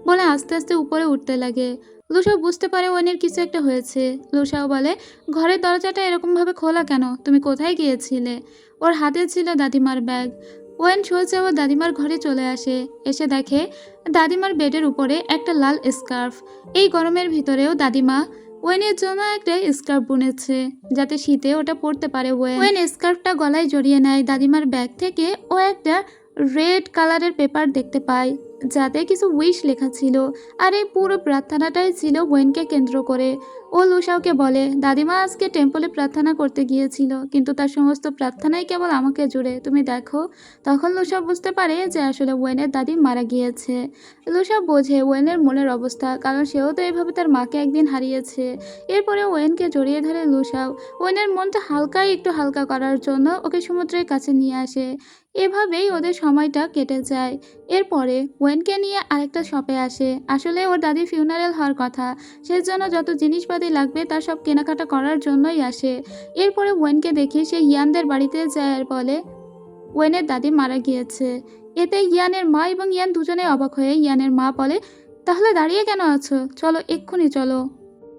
বলে আস্তে আস্তে উপরে উঠতে লাগে। লুসাও বুঝতে পারে ওয়েনের কিছু একটা হয়েছে। লুসাও বলে, ঘরের দরজাটা এরকমভাবে খোলা কেন? তুমি কোথায় গিয়েছিলে? ওর হাতে ছিল দাদিমার ব্যাগ। ওয়েন সোজা ওর দাদিমার ঘরে চলে আসে। এসে দেখে দাদিমার বেডের উপরে একটা লাল স্কার্ফ। এই গরমের ভিতরেও দাদিমা ওয়েনের জন্য একটা স্কার্ফ বুনেছে যাতে শীতে ওটা পরতে পারে। ওয়েন স্কার্ফটা গলায় জড়িয়ে নেয়। দাদিমার ব্যাগ থেকে ও একটা রেড কালারের পেপার দেখতে পায় যাতে কিছু উইশ লেখা ছিল। আর এই পুরো প্রার্থনাটাই ছিল ওয়েনকে কেন্দ্র করে। ও লুসাওকে বলে, দাদিমা আজকে টেম্পলে প্রার্থনা করতে গিয়েছিল, কিন্তু তার সমস্ত প্রার্থনাই কেবল আমাকে জুড়ে, তুমি দেখো। তখন লুসাও বুঝতে পারে যে আসলে ওয়েনের দাদি মারা গিয়েছে। লুসাও বোঝে ওয়েনের মনের অবস্থা, কারণ সেও তো এভাবে তার মাকে একদিন হারিয়েছে। এরপরে ওয়েনকে জড়িয়ে ধরে লুসাও ওয়েনের মনটা একটু হালকা করার জন্য ওকে সমুদ্রের কাছে নিয়ে আসে। এভাবেই ওদের সময়টা কেটে যায়। এরপরে ওয়েনকে নিয়ে আরেকটা শপে আসে। আসলে ওর দাদির ফিউনারেল হওয়ার কথা, সেজন্য যত জিনিসপাতি লাগবে তার সব কেনাকাটা করার জন্যই আসে। এরপরে ওয়েনকে দেখি সে ইয়ানদের বাড়িতে যায় আর বলে ওয়েনের দাদি মারা গিয়েছে। এতে ইয়ানের মা এবং ইয়ান দুজনে অবাক হয়ে ইয়ানের মা বলে, তাহলে দাঁড়িয়ে কেন আছো, চলো এক্ষুনি চলো।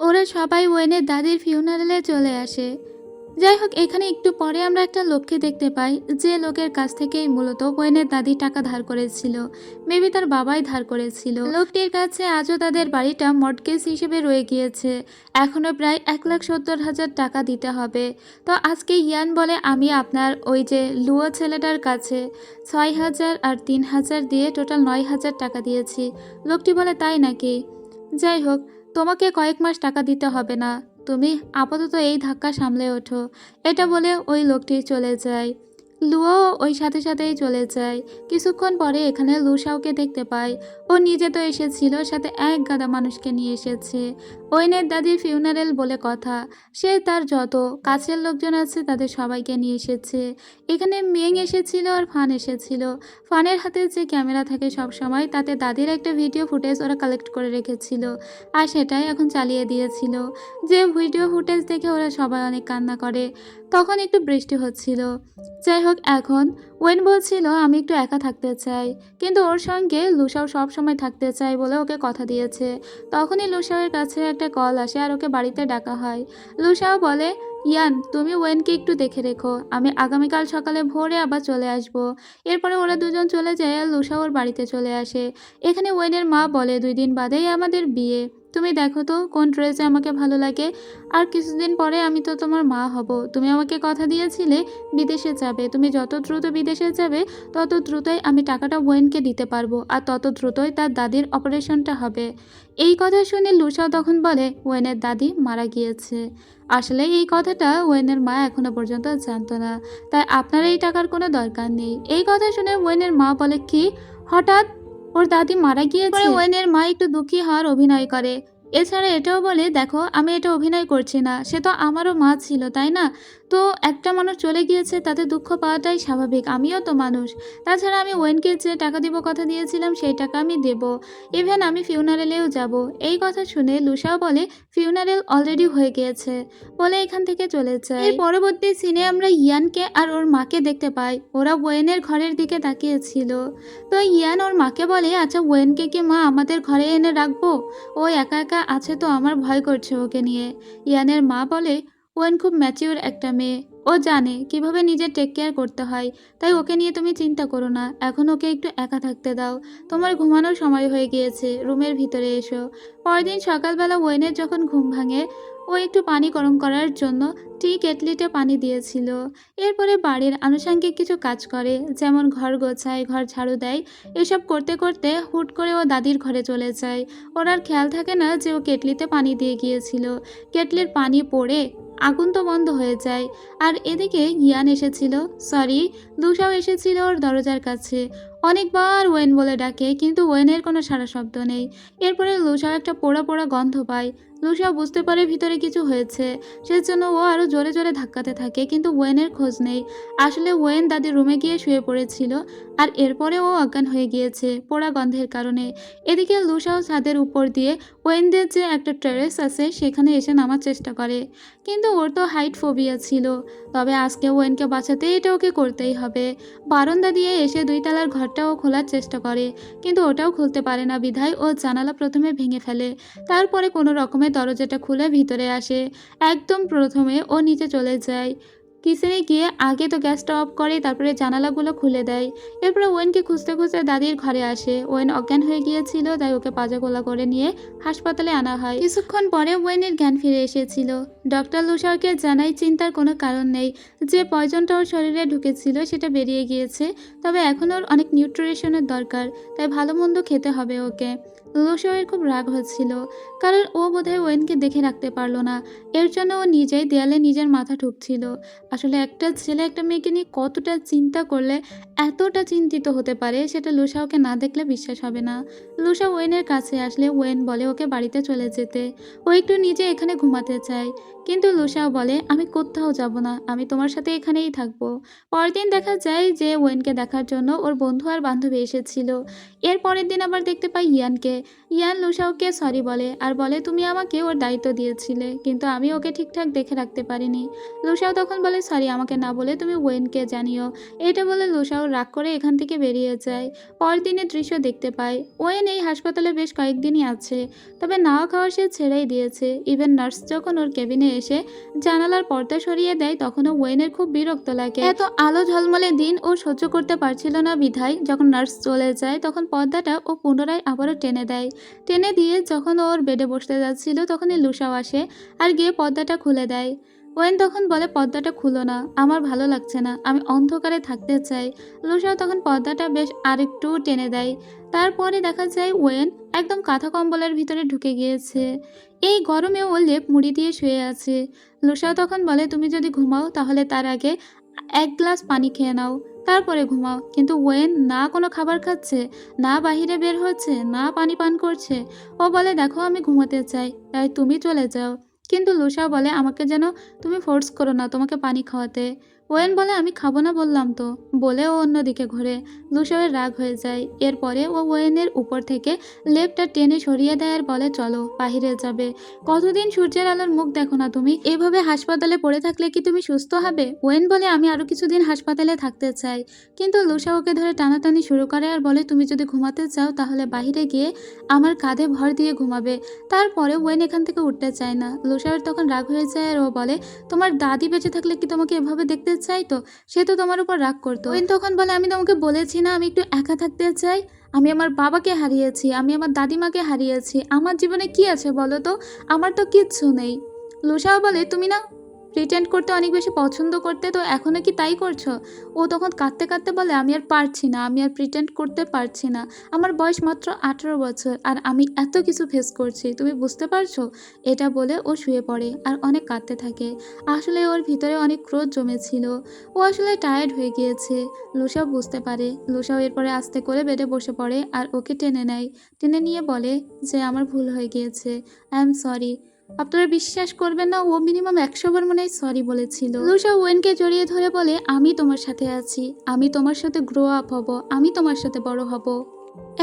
ওরা সবাই ওয়েনের দাদির ফিউনারেলে চলে আসে। যাই হোক, এখানে একটু পরে আমরা একটা লোককে দেখতে পাই যে লোকের কাছ থেকেই মূলত ওয়েনের দাদি টাকা ধার করেছিল। মেবি তার বাবাই ধার করেছিল। লোকটির কাছে আজও তাদের বাড়িটা মর্টগেজ হিসেবে রয়ে গিয়েছে। এখনো প্রায় 1,70,000 টাকা দিতে হবে। তো আজকে ইয়ান বলে, আমি আপনার ওই যে লুয়ো ছেলেটার কাছে 6,000 আর 3,000 দিয়ে টোটাল 9,000 টাকা দিয়েছি। লোকটি বলে, তাই নাকি? যাই হোক, তোমাকে কয়েক মাস টাকা দিতে হবে না, তুমি আপাতত এই ধাক্কা সামলে ওঠো। এটা বলে ওই লোকটি চলে যায়। লুও ওই সাথে সাথেই চলে যায়। কিছুক্ষণ পরে এখানে লুসাওকে দেখতে পায়। ও নিজে তো এসেছিল, সাথে এক গাদা মানুষকে নিয়ে এসেছে। ওয়েনের দাদির ফিউনারেল বলে কথা, সে তার যত কাছের লোকজন আছে তাদের সবাইকে নিয়ে এসেছে। এখানে মেং এসেছিল আর ফান এসেছিল। ফানের হাতে যে ক্যামেরা থাকে সব সময়, তাতে দাদির একটা ভিডিও ফুটেজ ওরা কালেক্ট করে রেখেছিল আর সেটাই এখন চালিয়ে দিয়েছিল। যে ভিডিও ফুটেজ দেখে ওরা সবাই অনেক কান্না করে। তখন একটু বৃষ্টি হচ্ছিল। যাই হোক, এখন ওয়েন বলছিল আমি একটু একা থাকতে চাই, কিন্তু ওর সঙ্গে লুসাও সব সময় থাকতে চায় বলে ওকে কথা দিয়েছে। তখনই লুসাওয়ের কাছে একটা কল আসে আর ওকে বাড়িতে ডাকা হয়। লুসাও বলে, ইয়ান তুমি ওয়েনকে একটু দেখে রেখো, আমি আগামীকাল সকালে ভোরে আবার চলে আসব। এরপরে ওরা দুজন চলে যায় আর লুসাও ওর বাড়িতে চলে আসে। এখানে ওয়েনের মা বলে, 2 দিন বাদেই আমাদের বিয়ে, তুমি দেখো তো কোন ড্রেসে আমাকে ভালো লাগে। আর কিছুদিন পরে আমি তো তোমার মা হব। তুমি আমাকে কথা দিয়েছিলে বিদেশে যাবে, তুমি যত দ্রুত বিদেশে যাবে তত দ্রুতই আমি টাকাটা ওয়েনকে দিতে পারবো, আর তত দ্রুতই তার দাদির অপারেশনটা হবে। এই কথা শুনে লুসাও তখন বলে, ওয়েনের দাদি মারা গিয়েছে। আসলে এই কথাটা ওয়েনের মা এখনো পর্যন্ত জানতো না, তাই আপনার এই টাকার কোনো দরকার নেই। এই কথা শুনে ওয়েনের মা বলে, কি হঠাৎ ওর দাদি মারা গিয়েছে? ওয়েনের মা একটু দুঃখী হওয়ার অভিনয় করে। এছাড়া এটাও বলে, দেখো আমি এটা অভিনয় করছি না, সে তো আমারও মা ছিল, তাই না? তো একটা মানুষ চলে গিয়েছে তাতে দুঃখ পাওয়াটাই স্বাভাবিক, আমিও তো মানুষ। তাছাড়া আমি ওয়েনকে যে টাকা দিব কথা দিয়েছিলাম সেই টাকা আমি দেব। ইভেন আমি ফিউনারেলেও যাব। এই কথা শুনে লুসাও বলে, ফিউনারেল অলরেডি হয়ে গিয়েছে, বলে এখান থেকে চলে যায়। এর পরবর্তী সিনে আমরা ইয়ানকে আর ওর মাকে দেখতে পাই। ওরা ওয়েনের ঘরের দিকে তাকিয়েছিল। তো ইয়ান ওর মাকে বলে, আচ্ছা ওয়েনকে কি মা আমাদের ঘরে এনে রাখবো? ও একা একা আছে তো আমার ভয় করছে ওকে নিয়ে। ইয়ানের মা বলে, ওয়েন খুব ম্যাচিওর একটা মেয়ে, ও জানে কিভাবে নিজের টেক কেয়ার করতে হয়, তাই ওকে নিয়ে তুমি চিন্তা করো না, এখন ওকে একটু একা থাকতে দাও। তোমার ঘুমানোর সময় হয়ে গিয়েছে, রুমের ভিতরে এসো। পরদিন সকালবেলা ওয়েনের যখন ঘুম ভাঙে, ও একটু পানি গরম করার জন্য কেটলিতে পানি দিয়েছিল। এরপরে বাড়ির আনুষঙ্গিক কিছু কাজ করে, যেমন ঘর গোছায়, ঘর ঝাড়ু দেয়। এসব করতে করতে হুট করে ও দাদির ঘরে চলে যায়। ওর আর খেয়াল থাকে না যে ও কেটলিতে পানি দিয়ে গিয়েছিল। কেটলির পানি পড়ে আগুন তো বন্ধ হয়ে যায়। আর এদিকে ইয়ান এসেছিল, সরি লুসাও এসেছিল ওর দরজার কাছে। অনেকবার ওয়েন বলে ডাকে, কিন্তু ওয়েনের কোনো সাড়া শব্দ নেই। এরপরে লুসাও একটা পোড়া পোড়া গন্ধ পায়। লুসাও বুঝতে পারে ভিতরে কিছু হয়েছে, সেজন্য ও আরও জোরে জোরে ধাক্কাতে থাকে, কিন্তু ওয়েনের খোঁজ নেই। আসলে ওয়েন দাদির রুমে গিয়ে শুয়ে পড়েছিল, আর এরপরে ও অজ্ঞান হয়ে গিয়েছে পোড়া গন্ধের কারণে। এদিকে লুসাও ছাদের উপর দিয়ে ওয়েনদের যে একটা টেরেস আছে সেখানে এসে নামার চেষ্টা করে, কিন্তু ওর তো হাইট ফোবিয়া ছিল। তবে আজকে ওয়েনকে বাঁচাতে এটা ওকে করতেই হবে। বারান্দা দিয়ে এসে 2 তলার ঘরটাও খোলার চেষ্টা করে, কিন্তু ওটাও খুলতে পারে না, বিধায় ও জানালা প্রথমে ভেঙে ফেলে। তারপরে কোনো রকমের দরজাটা খুলে ভিতরে আসে। একদম প্রথমে ও নিচে চলে যায়। কিচেনে গিয়ে আগে তো গ্যাসটা অফ করে, তারপরে জানালাগুলো খুলে দেয়। এরপরে ওয়েনকে খুঁজতে খুঁজতে দাদির ঘরে আসে। ওয়েন অজ্ঞান হয়ে গিয়েছিল, তাই ওকে পাজাগোলা করে নিয়ে হাসপাতালে আনা হয়। কিছুক্ষণ পরে ওয়েনের জ্ঞান ফিরে এসেছিল। ডক্টর লুসাওকে জানাই চিন্তার কোনো কারণ নেই, যে পয়জনটা ওর শরীরে ঢুকেছিল সেটা বেরিয়ে গিয়েছে, তবে এখন ওর অনেক নিউট্রিশনের দরকার, তাই ভালো মন্দ খেতে হবে ওকে। লুসাওয়ের খুব রাগ হচ্ছিল, কারণ ও বোধহয় ওয়েনকে দেখে রাখতে পারলো না। এর জন্য ও নিজেই দেয়ালে নিজের মাথা ঠুকছিল। আসলে একটা ছেলে একটা মেয়েকে নিয়ে কতটা চিন্তা করলে এতটা চিন্তিত হতে পারে, সেটা লুসাওকে না দেখলে বিশ্বাস হবে না। লুসা ওয়েনের কাছে আসলে ওয়েন বলে ওকে বাড়িতে চলে যেতে, ও একটু নিজে এখানে ঘুমাতে চায়। কিন্তু লুসাও বলে আমি কোথাও যাব না, আমি তোমার সাথে এখানেই থাকবো। পরদিন দেখা যায় যে ওয়েনকে দেখার জন্য ওর বন্ধু আর বান্ধবী এসেছিল। এর পরের দিন আবার দেখতে পাই ইয়ানকে। ইয়ান লুসাওকে সরি বলে আর বলে তুমি আমাকে ওর দায়িত্ব দিয়েছিলে, কিন্তু আমি ওকে ঠিকঠাক দেখে রাখতে পারিনি। লুসাও তখন বলে সরি, আমাকে না বলে তুমি ওয়েনকে জানিও। এটা বলে লুসাও রাগ করে এখান থেকে বেরিয়ে যায়। পরদিনের দৃশ্য দেখতে পায়, ওয়েন এই হাসপাতালে বেশ কয়েকদিনই আছে, তবে নাওয়া খাওয়া সে ছেড়েই দিয়েছে। ইভেন নার্স যখন ওর কেবিনে এসে জানালার পর্দা সরিয়ে দেয়, তখনও ওয়েনের খুব বিরক্ত লাগে। এত আলো ঝলমলে দিন ও সহ্য করতে পারছিল না বিধায় যখন নার্স চলে যায় তখন পর্দাটা ও পুনরায় আবারও টেনে দেয়। টেনে দিয়ে যখন ওর বেডে বসতে যাচ্ছিল তখনই লুসাও আসে আর গিয়ে পর্দাটা খুলে দেয়। ওয়েন তখন বলে পর্দাটা খুলো না, আমার ভালো লাগছে না, আমি অন্ধকারে থাকতে চাই। লুসাও তখন পর্দাটা বেশ আরেকটু টেনে দেয়। তারপরে দেখা যায় ওয়েন একদম কাঁথা কম্বলের ভিতরে ঢুকে গিয়েছে। এই গরমে ও লেপ মুড়ি দিয়ে শুয়ে আছে। লুসাও তখন বলে তুমি যদি ঘুমাও তাহলে তার আগে এক গ্লাস পানি খেয়ে নাও, তারপরে ঘুমাও। কিন্তু ওয়েন না কোনো খাবার খাচ্ছে, না বাহিরে বের হচ্ছে, না পানি পান করছে। ও বলে দেখো আমি ঘুমাতে চাই, তাই তুমি চলে যাও। কিন্তু লুসা বলে আমাকে যেন তুমি ফোর্স করো না তোমাকে পানি খাওয়াতে। ওয়েন বলে আমি খাবো না বললাম তো, বলে ও অন্যদিকে ঘোরে। লুসাওয়ের রাগ হয়ে যায়। এরপরে ও ওয়েনের উপর থেকে লেপটা টেনে সরিয়ে দেয় আর বলে চলো বাহিরে যাবে, কতদিন সূর্যের আলোর মুখ দেখো না তুমি, এভাবে হাসপাতালে পড়ে থাকলে কি তুমি সুস্থ হবে? ওয়েন বলে আমি আরো কিছুদিন হাসপাতালে থাকতে চাই। কিন্তু লুসা ওকে ধরে টানাটানি শুরু করে আর বলে তুমি যদি ঘুমাতে চাও তাহলে বাহিরে গিয়ে আমার কাঁধে ভর দিয়ে ঘুমাবে। তারপরে ওয়েন এখান থেকে উঠতে চায় না। লুসার তখন রাগ হয়ে যায় আর ও বলে তোমার দাদি বেঁচে থাকলে কি তোমাকে এভাবে দেখতে চাইতো? সে তো তোমার উপর রাগ করতো। ওয়েন তখন বলে আমি তোমাকে বলেছি না আমি একটু একা থাকতে চাই, আমি আমার বাবাকে হারিয়েছি, আমি আমার দাদিমাকে হারিয়েছি, আমার জীবনে কি আছে বলো তো? আমার তো কিচ্ছু নেই। লুসাও বলে তুমি না প্রিটেন্ড করতে অনেক বেশি পছন্দ করতে, তো এখনও কি তাই করছো? ও তখন কাঁদতে কাঁদতে বলে আমি আর পারছি না, আমি আর প্রিটেন্ড করতে পারছি না, আমার বয়স মাত্র 18 বছর আর আমি এত কিছু ফেস করছি, তুমি বুঝতে পারছো? এটা বলে ও শুয়ে পড়ে আর অনেক কাঁদতে থাকে। আসলে ওর ভিতরে অনেক ক্রোধ জমেছিল, ও আসলে টায়ার্ড হয়ে গিয়েছে। লুসাও বুঝতে পারে। লুসাও এরপরে আস্তে করে বেডে বসে পড়ে আর ওকে টেনে নেয়। টেনে নিয়ে বলে যে আমার ভুল হয়ে গিয়েছে, আই এম সরি। আপনারা বিশ্বাস করবেন না, ও মিনিমাম 100 বার মনে হয় সরি বলেছিল। লুসা ওয়েনকে জড়িয়ে ধরে বলে আমি তোমার সাথে আছি, আমি তোমার সাথে গ্রো আপ হব, আমি তোমার সাথে বড় হব।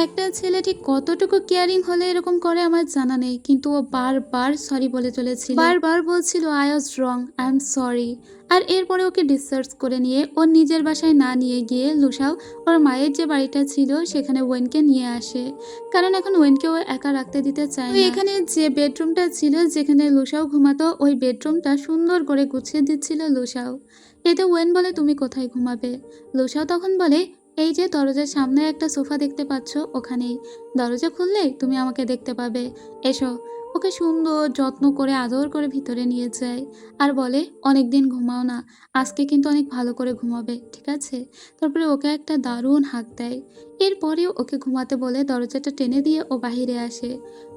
একটা ছেলে ঠিক কতটুকু কেয়ারিং হলে এরকম করে আমার জানা নেই, কিন্তু ও বারবার সরি বলে চলেছিল, বারবার বলছিল I was wrong, I am sorry. আর এরপরে ওকে ডিসচার্জ করে নিয়ে ওর নিজের বাসায় না নিয়ে গিয়ে লুসাও ওর মায়ের যে বাড়িটা ছিল সেখানে ওয়েনকে নিয়ে আসে, কারণ এখন ওয়েনকে ও একা রাখতে দিতে চায় না। এখানে যে বেডরুমটা ছিল যেখানে লুসাও ঘুমাতো, ওই বেডরুমটা সুন্দর করে গুছিয়ে দিচ্ছিল লুসাও। এতে ওয়েন বলে তুমি কোথায় ঘুমাবে? লুসাও তখন বলে এই যে দরজার সামনে একটা সোফা দেখতে পাচ্ছ, ওখানেই, দরজা খুললেই তুমি আমাকে দেখতে পাবে, এসো। ওকে সুন্দর যত্ন করে আদর করে ভিতরে নিয়ে যায় আর বলে অনেক দিন ঘুমাও না, আজকে কিন্তু অনেক ভালো করে ঘুমাবে, ঠিক আছে? তারপরে ওকে একটা দারুণ হাঁক দেয়। এরপরে ওকে ঘুমাতে বলে দরজাটা টেনে দিয়ে ও বাহিরে আসে।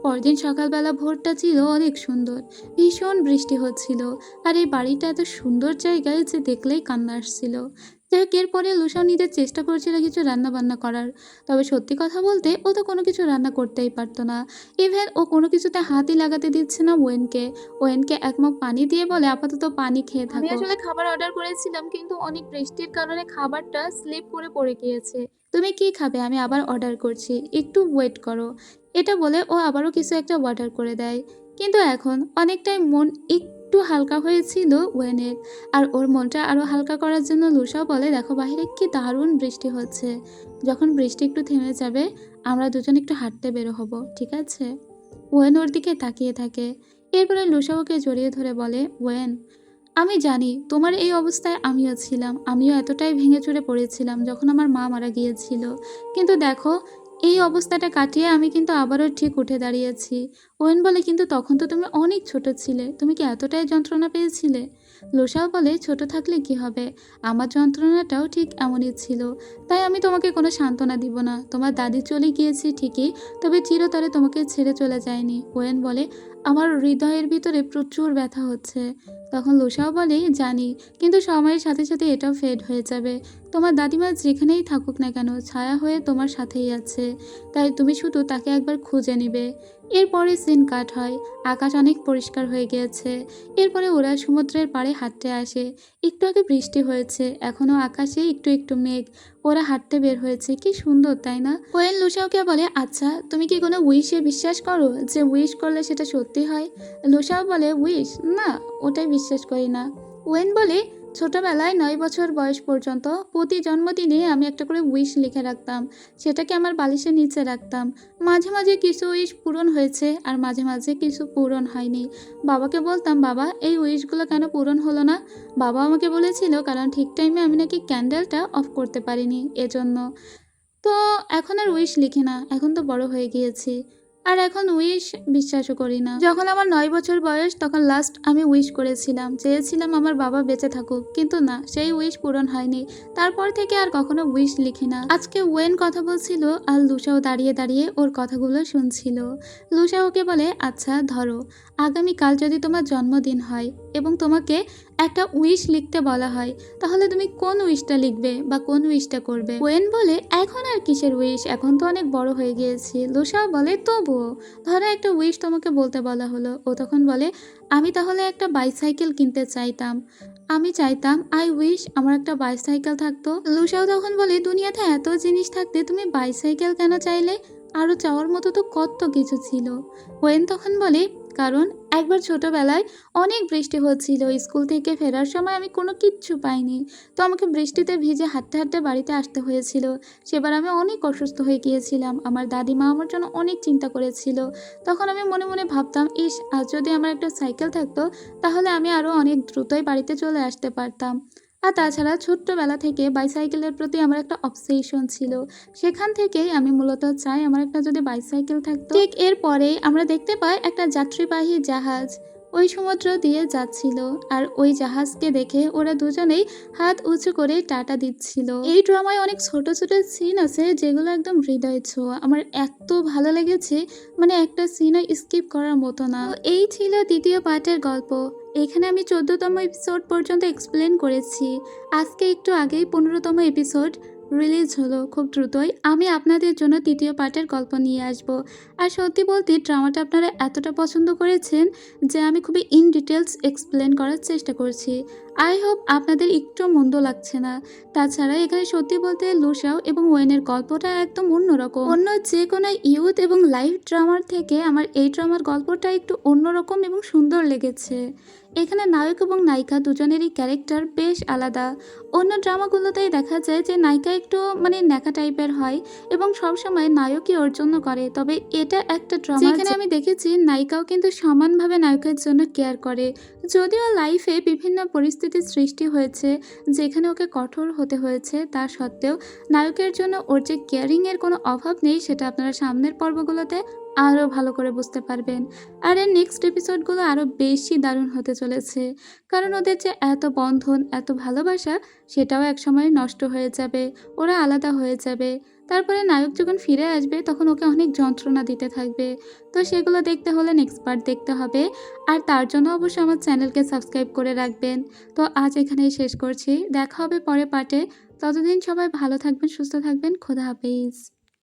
পরদিন সকালবেলা ভোরটা ছিল অনেক সুন্দর, ভীষণ বৃষ্টি হচ্ছিল আর এই বাড়িটা এত সুন্দর জায়গায় যে দেখলেই কান্না আসছিল। যাই হোক, এরপরে লুসাও নিজের চেষ্টা করছিল কিছু রান্না বান্না করার, তবে সত্যি কথা বলতে ও তো কোনো কিছু রান্না করতেই পারতো না। ইভেন ও কোনো কিছুতে হাতই লাগাতে দিচ্ছে না ওয়েনকে। ওয়েনকে এক মগ পানি দিয়ে বলে আপাতত পানি খেয়ে থাকো। আমি আসলে খাবার অর্ডার করেছিলাম, কিন্তু অনেক বৃষ্টির কারণে খাবারটা স্লিপ করে পড়ে গিয়েছে, তুমি কি খাবে? আমি আবার অর্ডার করছি, একটু ওয়েট করো। এটা বলে ও আবারও কিছু একটা অর্ডার করে দেয়। কিন্তু এখন অনেকটাই মন একটু হালকা হয়েছিল ওয়েনের, আর ওর মনটা আরো হালকা করার জন্য লুসাও বলে দেখো বাহিরে কি দারুণ বৃষ্টি হচ্ছে, যখন বৃষ্টি একটু থেমে যাবে আমরা দুজন একটু হাঁটতে বেরো হব, ঠিক আছে? ওয়েন ওর দিকে তাকিয়ে থাকে। এরপরে লুসাও ওকে জড়িয়ে ধরে বলে ওয়েন আমি জানি তোমার এই অবস্থায় আমিও ছিলাম, আমিও এতটাই ভেঙে চুরে পড়েছিলাম যখন আমার মা মারা গিয়েছিল। কিন্তু দেখো, এই অবস্থাটা কাটিয়ে আমি কিন্তু আবারও ঠিক উঠে দাঁড়িয়েছি। ওয়েন বলে, কিন্তু তখন তো তুমি অনেক ছোট ছিলে, তুমি কি এতটাই যন্ত্রণা পেয়েছিলে? লোসাও বলে, ছোট থাকলে কি হবে, আমার যন্ত্রণাটাও ঠিক এমনই ছিল। তাই আমি তোমাকে কোনো সান্ত্বনা দিব না। তোমার দাদি চলে গিয়েছে ঠিকই, তবে চিরতরে তোমাকে ছেড়ে চলে যায়নি। ওয়েন বলে, আমার হৃদয়ের ভিতরে প্রচুর ব্যথা হচ্ছে। তখন লুসাও বলে, জানি, কিন্তু সময়ের সাথে সাথে এটাও ফেড হয়ে যাবে। তোমার দাদিমা যেখানেই থাকুক না কেন, ছায়া হয়ে তোমার সাথেই আছে। তাই তুমি শুধু তাকে একবার খুঁজে নিবে। এরপরে সিন কাট হয়। আকাশ অনেক পরিষ্কার হয়ে গিয়েছে। এরপরে ওরা সমুদ্রের পাড়ে হাঁটতে আসে। একটু আগে বৃষ্টি হয়েছে, এখনো আকাশে একটু একটু মেঘ। ওরা হাঁটতে বের হয়েছে, কি সুন্দর তাই না? কোয়েন লুসাওকে বলে, আচ্ছা তুমি কি কোনো উইশে বিশ্বাস করো, যে উইশ করলে সেটা সত্যি হয়? লুসাও বলে, উইশ না, ওটাই বিশ্বাস করি না। ওয়েন বলে, ছোটবেলায় 9 বছর বয়স পর্যন্ত প্রতি জন্মদিনে আমি একটা করে উইশ লিখে রাখতাম। সেটাকে আমার বালিশের নিচে রাখতাম। মাঝে মাঝে কিছু উইশ পূরণ হয়েছে, আর মাঝে মাঝে কিছু পূরণ হয়নি। বাবাকে বলতাম, বাবা এই উইশগুলো কেন পূরণ হলো না? বাবা আমাকে বলেছিল, কারণ ঠিক টাইমে আমি নাকি ক্যান্ডেলটা অফ করতে পারিনি, এজন্য। তো এখন আর উইশ লিখি না, এখন তো বড় হয়ে গিয়েছি। আর এখন উইশ বিশ্বাসও করি না। যখন আমার 9 বছর বয়স, তখন লাস্ট আমি উইশ করেছিলাম, চেয়েছিলাম আমার বাবা বেঁচে থাকুক, কিন্তু না, সেই উইশ পূরণ হয়নি। তারপর থেকে আর কখনো উইশ লিখি না। আজকে ওয়েন কথা বলছিল, আর লুসাও দাঁড়িয়ে দাঁড়িয়ে ওর কথাগুলো শুনছিল। লুসা ওকে বলে, আচ্ছা ধরো, আগামীকাল যদি তোমার জন্মদিন হয় এবং তোমাকে একটা উইশ লিখতে বলা হয়, তাহলে তুমি কোন উইশটা লিখবে বা কোন উইশটা করবে? ওয়েন বলে, এখন আর কিসের উইশ, এখন তো অনেক বড় হয়ে গিয়েছি। লুসা বলে, তবুও ধরো একটা উইশ তোমাকে বলতে বলা হলো। ও তখন বলে, আমি তাহলে একটা বাইসাইকেল কিনতে চাইতাম। আমি চাইতাম, আই উইশ আমার একটা বাইসাইকেল থাকতো। লুসাও তখন বলে, দুনিয়াতে এত জিনিস থাকতে তুমি বাইসাইকেল কেন চাইলে? আরও চাওয়ার মতো তো কত কিছু ছিল। ওয়েন তখন বলে, কারণ একবার ছোটবেলায় অনেক বৃষ্টি হচ্ছিল, স্কুল থেকে ফেরার সময় আমি কোনো কিচ্ছু পাইনি। তো আমাকে বৃষ্টিতে ভিজে হাঁটতে হাঁটতে বাড়িতে আসতে হয়েছিল। সেবার আমি অনেক অসুস্থ হয়ে গিয়েছিলাম, আমার দাদিমা আমার জন্য অনেক চিন্তা করেছিল। তখন আমি মনে মনে ভাবতাম, ইস, আজ যদি আমার একটা সাইকেল থাকতো, তাহলে আমি আরও অনেক দ্রুতই বাড়িতে চলে আসতে পারতাম। আর তাছাড়া ছোট্টবেলা থেকে বাইসাইকেলের প্রতি আমার একটা অবসেশন ছিল। সেখান থেকেই আমি মূলত চাই আমার একটা যদি বাইসাইকেল থাকতো। ঠিক এরপরেই আমরা দেখতে পাই একটা যাত্রীবাহী জাহাজ ওই সমুদ্র দিয়ে যাচ্ছিল, আর ওই জাহাজকে দেখে ওরা দুজনেই হাত উঁচু করে টাটা দিচ্ছিল। এই ড্রামায় অনেক ছোট ছোট সিন আছে যেগুলো একদম হৃদয় ছোঁয়া, আমার এত ভালো লেগেছে, মানে একটা সিনও স্কিপ করার মতো না। তো এই ছিল দ্বিতীয় পার্টের গল্প। এখানে আমি 14তম এপিসোড পর্যন্ত এক্সপ্লেন করেছি। আজকে একটু আগেই 15তম এপিসোড রিলিজ হলো। খুব দ্রুতই আমি আপনাদের জন্য তৃতীয় পার্টের গল্প নিয়ে আসব। আর সত্যি বলতে ড্রামাটা আপনারা এতটা পছন্দ করেছেন যে আমি খুবই ইন ডিটেলস এক্সপ্লেন করার চেষ্টা করছি। আই হোপ আপনাদের একটু মন্দ লাগছে না। তাছাড়া এখানে সত্যি বলতে লুসাও এবং ওয়েনের গল্পটা একদম অন্যরকম। অন্য যে কোনো ইউথ এবং লাইভ ড্রামার থেকে আমার এই ড্রামার গল্পটা একটু অন্যরকম এবং সুন্দর লেগেছে। এখানে নায়ক এবং নায়িকা দুজনেরই ক্যারেক্টার বেশ আলাদা। অন্য ড্রামাগুলোতেই দেখা যায় যে নায়িকা একটু মানে ন্যাকা টাইপের হয় এবং সবসময় নায়কই ওর জন্য করে, তবে এটা একটা ড্রামা যেখানে আমি দেখেছি নায়িকাও কিন্তু সমানভাবে নায়কের জন্য কেয়ার করে। যদিও লাইফে বিভিন্ন পরিস্থিতির সৃষ্টি হয়েছে যেখানে ওকে কঠোর হতে হয়েছে, তা সত্ত্বেও নায়কের জন্য ওর যে কেয়ারিংয়ের কোনো অভাব নেই, সেটা আপনারা সামনের পর্বগুলোতে আরও ভালো করে বুঝতে পারবেন। আর এর নেক্সট এপিসোডগুলো আরও বেশি দারুণ হতে চলেছে, কারণ ওদের যে এত বন্ধন, এত ভালোবাসা, সেটাও একসময় নষ্ট হয়ে যাবে, ওরা আলাদা হয়ে যাবে। তারপরে নায়ক যখন ফিরে আসবে তখন ওকে অনেক যন্ত্রণা দিতে থাকবে। তো সেগুলো দেখতে হলে নেক্সট পার্ট দেখতে হবে, আর তার জন্য অবশ্যই আমার চ্যানেলকে সাবস্ক্রাইব করে রাখবেন। তো আজ এখানেই শেষ করছি, দেখা হবে পরের পার্টে। ততদিন সবাই ভালো থাকবেন, সুস্থ থাকবেন, খোদা হাফেজ।